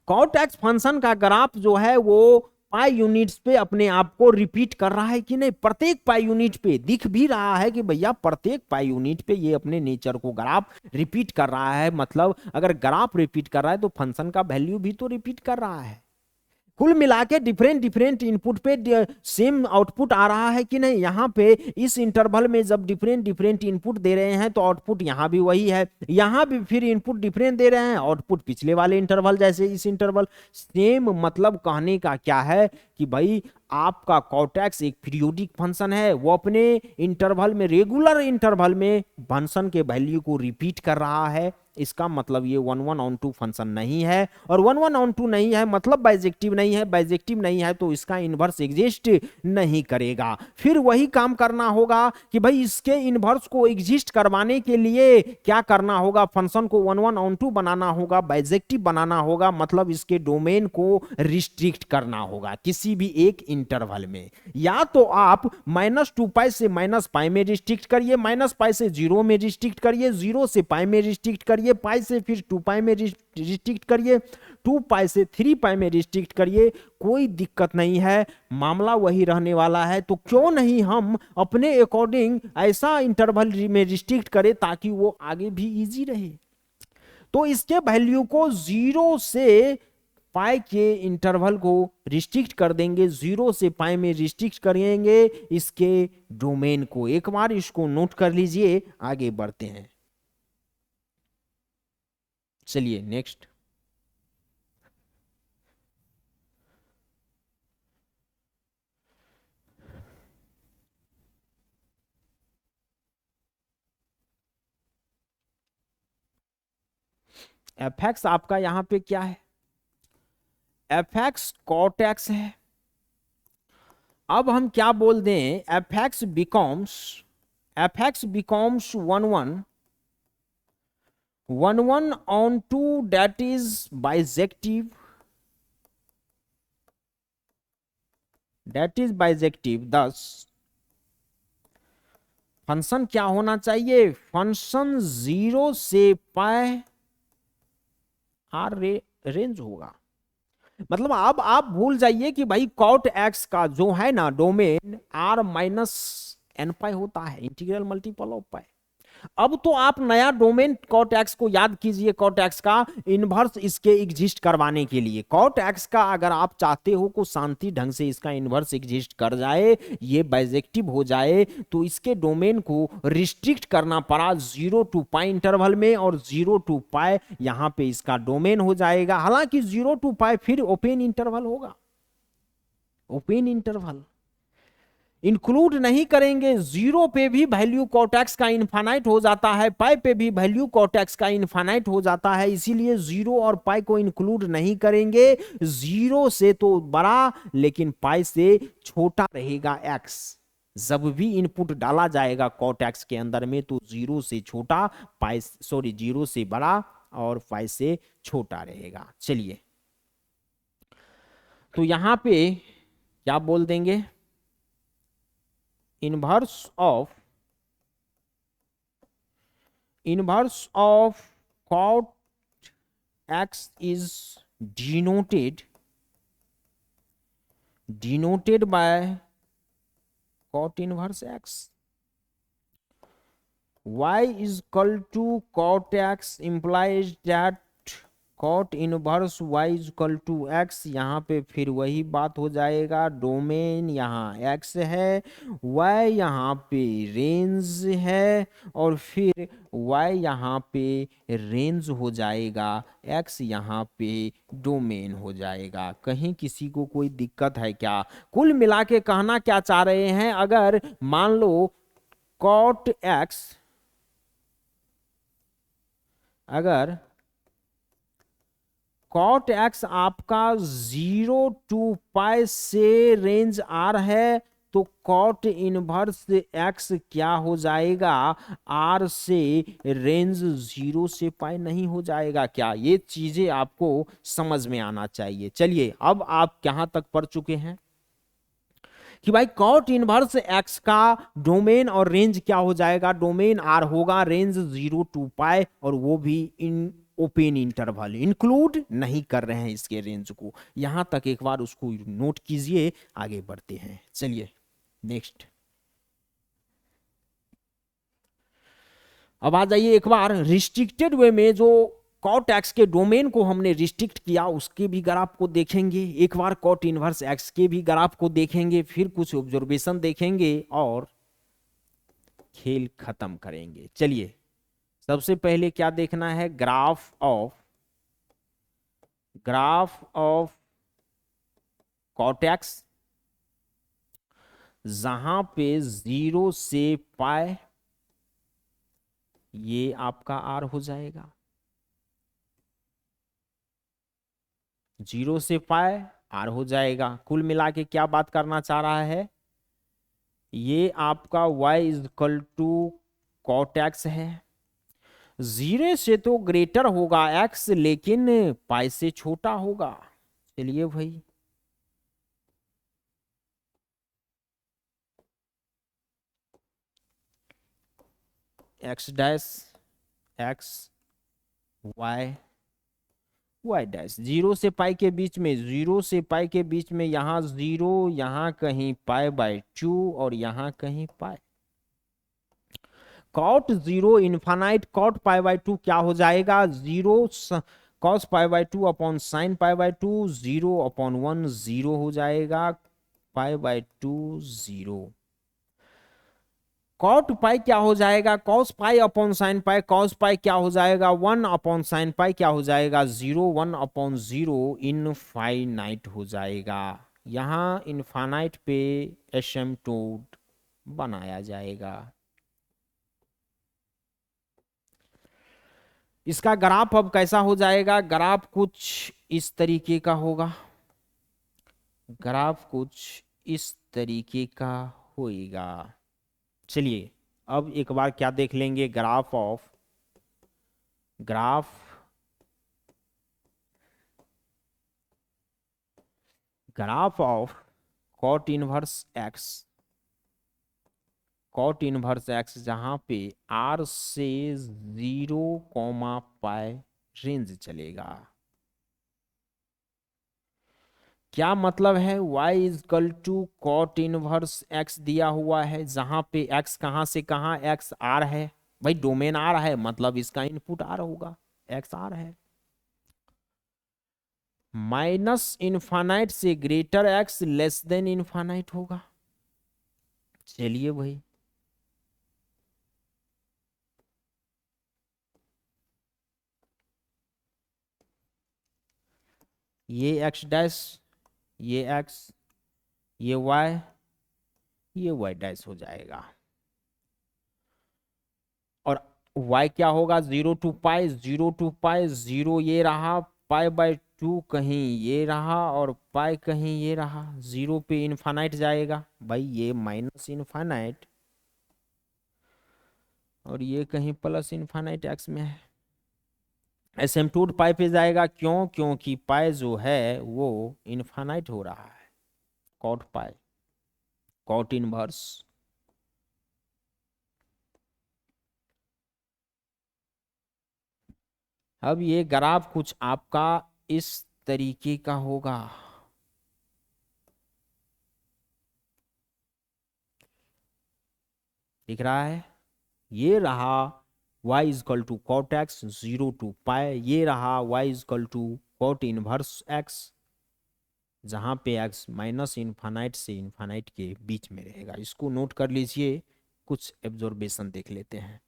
कॉट एक्स फंक्शन का ग्राफ जो है वो पाई यूनिट्स पे अपने आप को रिपीट कर रहा है कि नहीं, प्रत्येक पाई यूनिट पे दिख भी रहा है कि भैया प्रत्येक पाई यूनिट पे ये अपने नेचर को ग्राफ रिपीट कर रहा है। मतलब अगर ग्राफ रिपीट कर रहा है तो फंक्शन का वैल्यू भी तो रिपीट कर रहा है। कुल मिला के डिफरेंट इनपुट पे सेम आउटपुट आ रहा है कि नहीं। यहाँ पे इस इंटरवल में जब डिफरेंट इनपुट दे रहे हैं तो आउटपुट यहाँ भी वही है, यहाँ भी फिर इनपुट डिफरेंट दे रहे हैं, आउटपुट पिछले वाले इंटरवल जैसे इस इंटरवल सेम। मतलब कहने का क्या है कि भाई आपका कॉर्टेक्स एक पीरियोडिक फंक्शन है, वो अपने इंटरवल में, रेगुलर इंटरवल में फंक्शन के वैल्यू को रिपीट कर रहा है। इसका मतलब ये 1/1 फंक्शन नहीं है, और 1/1 नहीं है मतलब बाइजेक्टिव नहीं है, बाइजेक्टिव नहीं है तो इसका इनवर्स एग्जिस्ट नहीं करेगा। फिर वही काम करना होगा कि भाई इसके इनवर्स को एग्जिस्ट करवाने के लिए क्या करना होगा, फंक्शन को 1/1 बनाना होगा, बाइजेक्टिव बनाना होगा, मतलब इसके डोमेन को रिस्ट्रिक्ट करना होगा किसी भी एक इंटरवल में। या तो आप -2 से -π में रिस्ट्रिक्ट करिए, -π से 0 में रिस्ट्रिक्ट करिए, 0 से π में रिस्ट्रिक्ट करिए, पाई से फिर 2π में रिस्ट्रिक्ट करिए, 2π से 3π में रिस्ट्रिक्ट करिए, कोई दिक्कत नहीं है, मामला वही रहने वाला है। तो क्यों नहीं हम अपने अकॉर्डिंग ऐसा इंटरवल में रिस्ट्रिक्ट करें ताकि वो आगे भी इजी रहे। तो इसके वैल्यू को 0 से पाई के इंटरवल को रिस्ट्रिक्ट कर देंगे, 0 से पाई में रिस्ट्रिक्ट करेंगे इसके डोमेन को। एक बार इसको नोट कर लीजिए, आगे बढ़ते हैं। चलिए नेक्स्ट। एफ एक्स आपका यहां पे क्या है, एफ एक्स कॉट एक्स है। अब हम क्या बोल दें, F x becomes 1/1 that is bijective, thus function क्या होना चाहिए, फंक्शन 0 से पाई आर रेंज होगा। मतलब अब आप भूल जाइए कि भाई कॉट एक्स का जो है ना डोमेन r - n पाई होता है, इंटीग्रल मल्टीपल ऑफ पाई। अब तो आप नया डोमेन कॉट एक्स को याद कीजिए, कॉट एक्स का इनवर्स इसके एग्जिस्ट करवाने के लिए, कॉट एक्स का अगर आप चाहते हो को शांति ढंग से इसका इनवर्स एग्जिस्ट कर जाए, ये बाइजेक्टिव हो जाए, तो इसके डोमेन को रिस्ट्रिक्ट करना पड़ा 0 to π इंटरवल में, और 0 to π यहां पे इसका डोमेन हो जाएगा। हालांकि 0 to π फिर ओपन इंटरवल होगा, ओपन इंटरवल इंक्लूड नहीं करेंगे। 0 पे भी वैल्यू कॉट का इनफाइनाइट हो जाता है, पाई पे भी वैल्यू कॉट का इनफाइनाइट हो जाता है, इसीलिए 0 और पाई को इंक्लूड नहीं करेंगे। 0 से तो बड़ा लेकिन पाई से छोटा रहेगा x। जब भी इनपुट डाला जाएगा कॉट के अंदर में तो 0 से छोटा, पाई सॉरी 0 से बड़ा और पाई से छोटा रहेगा। चलिए तो यहां पे क्या बोल देंगे, inverse of cot x is denoted by cot inverse x। y is equal to cot x implies that cot inverse y is equal to x। यहाँ पे फिर वही बात हो जाएगा, डोमेन यहाँ x है, y यहाँ पे रेंज है, और फिर y यहाँ पे रेंज हो जाएगा, x यहाँ पे डोमेन हो जाएगा। कहीं किसी को कोई दिक्कत है क्या? कुल मिला के कहना क्या चाह रहे हैं, अगर मान लो cot x, अगर कॉट एक्स आपका 0 to π से रेंज आर है, तो कॉट इनवर्स एक्स क्या हो जाएगा, आर से रेंज 0 से π नहीं हो जाएगा क्या? ये चीजें आपको समझ में आना चाहिए। चलिए अब आप कहां तक पढ़ चुके हैं कि भाई कॉट इनवर्स एक्स का डोमेन और रेंज क्या हो जाएगा, डोमेन आर होगा, रेंज 0 to π, और वो भी इन ओपन इंटरवल, इंक्लूड नहीं कर रहे हैं इसके रेंज को। यहां तक एक बार उसको नोट कीजिए, आगे बढ़ते हैं। चलिए नेक्स्ट, अब आ जाइए एक बार रिस्ट्रिक्टेड वे में जो कॉट एक्स के डोमेन को हमने रिस्ट्रिक्ट किया उसके भी ग्राफ को देखेंगे, एक बार कॉट इनवर्स एक्स के भी ग्राफ को देखेंगे, फिर कुछ ऑब्जर्वेशन देखेंगे और खेल खत्म करेंगे। चलिए सबसे पहले क्या देखना है, ग्राफ ऑफ कॉट एक्स, जहां पे 0 से π ये आपका आर हो जाएगा, 0 से π आर हो जाएगा। कुल मिला के क्या बात करना चाह रहा है, ये आपका y is equal to cot x है, 0 से तो ग्रेटर होगा x लेकिन π से छोटा होगा। चलिए भाई x dash x y y dash 0 से π के बीच में, 0 से π के बीच में यहाँ 0, यहाँ कहीं π/2 और यहाँ कहीं π। कॉट 0 इन्फानाइट कॉट π/2 क्या हो जाएगा, 0 cos π/2 अपॉन साइन π/2, 0/1 0 हो जाएगा, π/2 0। कॉट पाई क्या हो जाएगा, cos pi upon sine pi, cos pi क्या हो जाएगा 1 अपॉन साइन पाई क्या हो जाएगा 0, 1/0 इनफाइनाइट हो जाएगा। यहां इनफाइनाइट पे एसिम्पटोट बनाया जाएगा। इसका ग्राफ अब कैसा हो जाएगा, ग्राफ कुछ इस तरीके का होगा, ग्राफ कुछ इस तरीके का होएगा। चलिए अब एक बार क्या देख लेंगे, graph of cot inverse x, जहां पे r से 0, π रेंज चलेगा। क्या मतलब है, y is equal to cot inverse x दिया हुआ है, जहां पे x कहां से कहां, x r है, भाई डोमेन आर है मतलब इसका इनपुट आर होगा, एक्स आर है। माइनस इनफाइनाइट से greater x less than infinite होगा। चलिए भाई, ये एक्स डैश, ये एक्स, ये वाई, ये वाई डैश हो जाएगा। और y क्या होगा, 0 to पाई, 0 to पाई, 0 ये रहा, पाई/2 कहीं ये रहा और पाई कहीं ये रहा, 0 पे इनफाइनाइट जाएगा भाई, ये माइनस इनफाइनाइट और ये कहीं प्लस इनफाइनाइट एक्स में है। एसिम्पटोट पाई पे जाएगा, क्यों, क्योंकि पाई जो है वो इनफाइनाइट हो रहा है। Cot pi, cot inverse. अब ये ग्राफ कुछ आपका इस तरीके का होगा। दिख रहा है, ये रहा y is equal to cot x 0 to pi, ये रहा y is equal to cot inverse x, जहां पे x माइनस इनफाइनाइट से इनफाइनाइट के बीच में रहेगा। इसको नोट कर लीजिए, कुछ एब्जॉर्बेशन देख लेते हैं।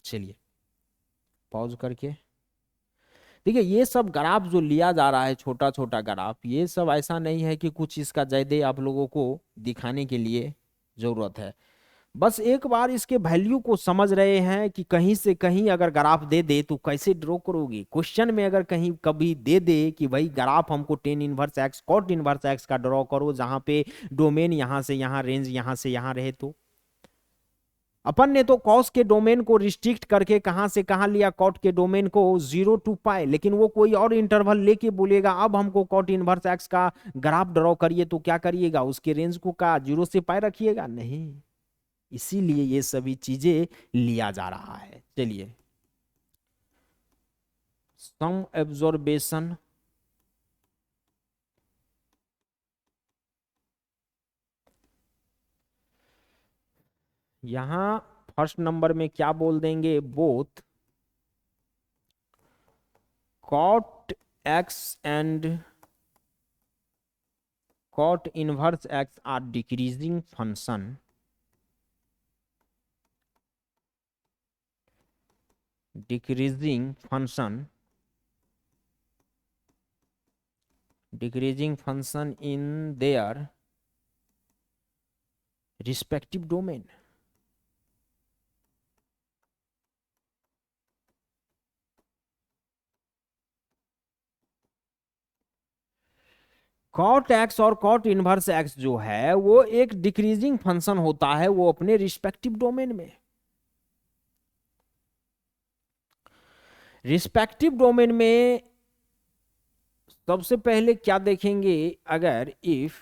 चलिए पॉज करके देखिए, ये सब ग्राफ जो लिया जा रहा है, छोटा छोटा ग्राफ, ये सब ऐसा नहीं है कि कुछ इसका जयदे आप लोगों को दिखाने के लिए जरूरत है। बस एक बार इसके वैल्यू को समझ रहे हैं कि कहीं से कहीं अगर ग्राफ दे दे तो कैसे ड्रॉ करोगे। क्वेश्चन में अगर कहीं कभी दे दे कि भाई ग्राफ हमको tan inverse x cot inverse x का ड्रॉ करो, जहां पे डोमेन यहां से यहां, रेंज यहां से यहां रहे, तो अपन ने तो कॉस के डोमेन को रिस्ट्रिक्ट करके कहां से कहां लिया, कॉट के डोमेन को 0 to पाई, लेकिन वो कोई और इंटरवल लेके बोलेगा अब हमको कॉट इनवर्स एक्स का ग्राफ ड्रॉ करिए, तो क्या करिएगा, उसके रेंज को का 0 से पाई रखिएगा, नहीं। इसीलिए ये सभी चीजें लिया जा रहा है। चलिए, सम एब्जॉर्बेशन यहां फर्स्ट नंबर में क्या बोल देंगे, both cot x and cot inverse x are decreasing function, decreasing function in their respective domain. Cot x और कॉट इनवर्स एक्स जो है वो एक डिक्रीजिंग फंक्शन होता है, वो अपने रिस्पेक्टिव डोमेन में। रिस्पेक्टिव डोमेन में सबसे पहले क्या देखेंगे, अगर इफ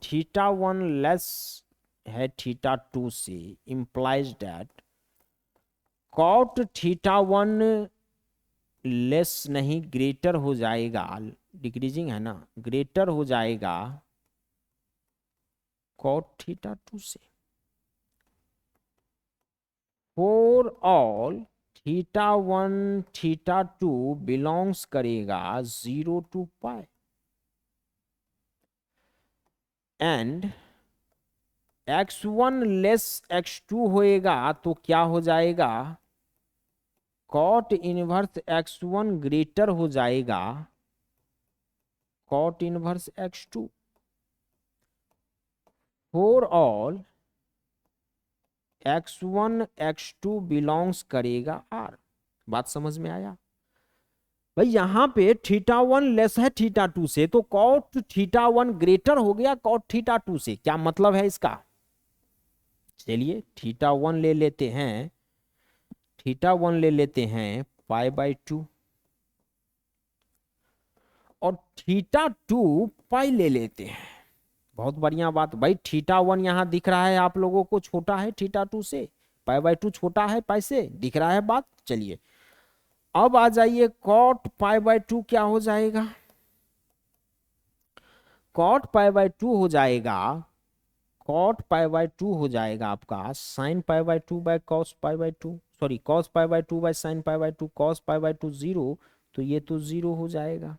θ1 लेस है θ2 से, इंप्लाइज दैट कॉट θ1 लेस नहीं ग्रेटर हो जाएगा, डिक्रीजिंग है ना, ग्रेटर हो जाएगा कॉट θ2 से, फॉर ऑल θ1 θ2 बिलोंग्स करेगा 0 to pi, and x1 less x2 होएगा तो क्या हो जाएगा, कॉट इनवर्स x1 ग्रेटर हो जाएगा cot inverse x2, for all x1 x2 belongs करेगा R। बात समझ में आया भाई, यहां पे θ1 लेस है θ2 से, तो कॉट θ1 ग्रेटर हो गया कॉट θ2 से, क्या मतलब है इसका। चलिए θ1 ले लेते हैं, θ1 ले लेते हैं पाई/2, और θ2 पाई ले लेते हैं। बहुत बढ़िया बात भाई, θ1 यहां दिख रहा है आप लोगों को छोटा है θ2 से, पाई/2 छोटा है पाई से, दिख रहा है बात। चलिए अब आ जाइए, कॉट पाई/2 क्या हो जाएगा, कॉट पाई/2 हो जाएगा कॉट पाई बाय 2 हो जाएगा आपका sine pi by 2 by cos pi by 2, sorry cos pi by 2 by sine pi by 2, cos pi by 2 zero, तो ये तो जीरो हो जाएगा।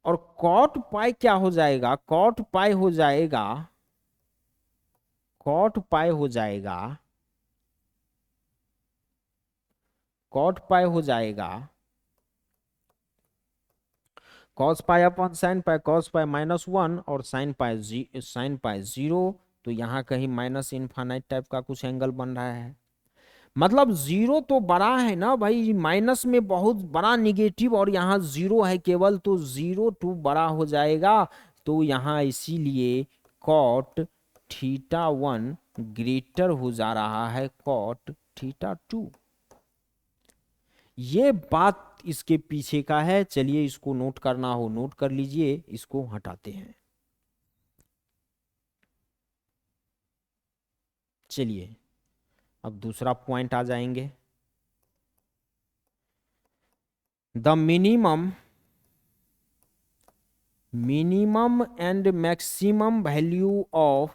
और कॉट पाई क्या हो जाएगा, कॉट पाई हो जाएगा, कॉट पाई हो जाएगा, कॉट पाई हो जाएगा कॉस पाई अपन साइन पाई, कॉस पाई -1 और साइन पाई जीरो, तो यहाँ कहीं माइनस इनफाइनाइट टाइप का कुछ एंगल बन रहा है। मतलब जीरो तो बड़ा है ना भाई, माइनस में बहुत बड़ा निगेटिव और यहाँ जीरो है केवल, तो जीरो टू बड़ा हो जाएगा। तो यहाँ इसीलिए कॉट थीटा 1 ग्रेटर हो जा रहा है कॉट थीटा 2। ये बात इसके पीछे का है। चलिए इसको नोट करना हो नोट कर लीजिए, इसको हटाते हैं। चलिए अब दूसरा पॉइंट आ जाएंगे। The minimum and maximum value of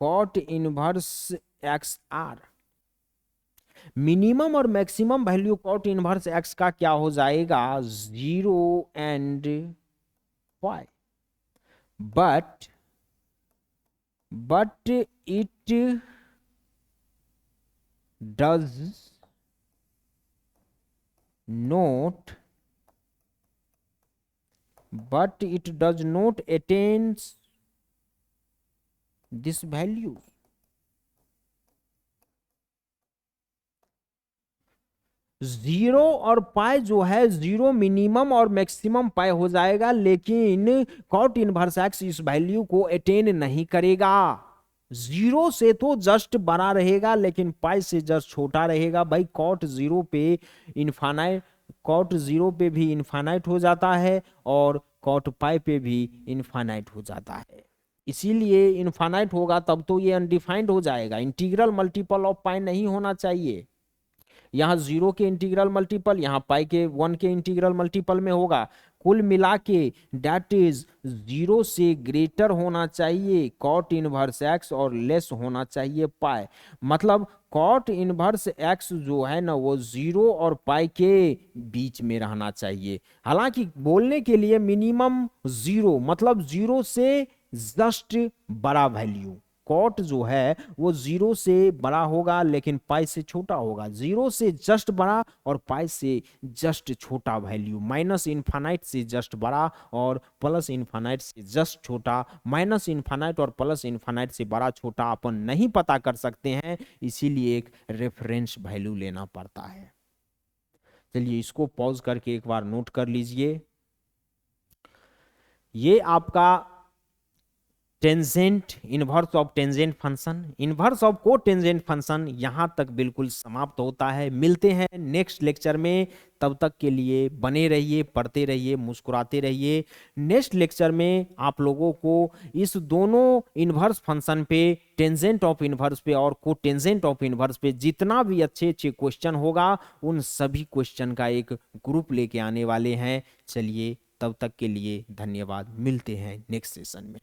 cot inverse x are. Minimum और maximum value cot inverse x का क्या हो जाएगा, 0 and pi, but it does not attains this value। Zero और पाई जो है, जीरो मिनिमम और मैक्सिमम पाई हो जाएगा, लेकिन कॉट इनवर्स एक्स इस वैल्यू को अटेन नहीं करेगा। जीरो से तो जस्ट बड़ा रहेगा लेकिन पाई से जस्ट छोटा रहेगा। भाई कॉट जीरो पे इनफाइनाइट, कॉट जीरो पे भी इनफाइनाइट हो जाता है और कॉट पाई पे भी इनफाइनाइट हो जाता है। इसीलिए इनफाइनाइट होगा तब तो ये अनडिफाइंड हो जाएगा। इंटीग्रल मल्टीपल ऑफ पाई नहीं होना चाहिए। यहाँ जीरो के इंटीग्रल मल्टीपल, यहाँ पाई के 1 के इंटीग्रल मल्टीपल में होगा। कुल मिला के डेट इज जीरो से ग्रेटर होना चाहिए कॉट इनवर्स एक्स और लेस होना चाहिए पाई। मतलब कॉट इनवर्स एक्स जो है ना वो जीरो और पाई के बीच में रहना चाहिए। हालांकि बोलने के लिए मिनिमम जीरो मतलब जीरो से जस्ट बड़ा वैल्यू, कॉट जो है वो जीरो से बड़ा होगा लेकिन पाई से छोटा होगा। जीरो से जस्ट बड़ा और पाई से जस्ट छोटा वैल्यू, माइनस इनफाइनाइट से जस्ट बड़ा और प्लस इनफाइनाइट से जस्ट छोटा। माइनस इनफाइनाइट और प्लस इनफाइनाइट से बड़ा छोटा अपन नहीं पता कर सकते हैं, इसीलिए एक रेफरेंस वैल्यू लेना पड़ता है। चलिए इसको पॉज करके एक बार नोट कर लीजिए। ये आपका tangent, inverse of tangent function, inverse of को टेंजेंट फंक्शन यहां तक बिल्कुल समाप्त होता है। मिलते हैं नेक्स्ट लेक्चर में, तब तक के लिए बने रहिए, पढ़ते रहिए, मुस्कुराते रहिए। नेक्स्ट लेक्चर में आप लोगों को इस दोनों इनवर्स फंक्शन पे, टेंजेंट ऑफ इनवर्स पे और को टेंजेंट ऑफ इनवर्स पे जितना भी अच्छे अच्छे क्वेश्चन होगा उन सभी क्वेश्चन का एक ग्रुप लेके आने वाले हैं। चलिए तब तक के लिए धन्यवाद, मिलते हैं नेक्स्ट सेशन में।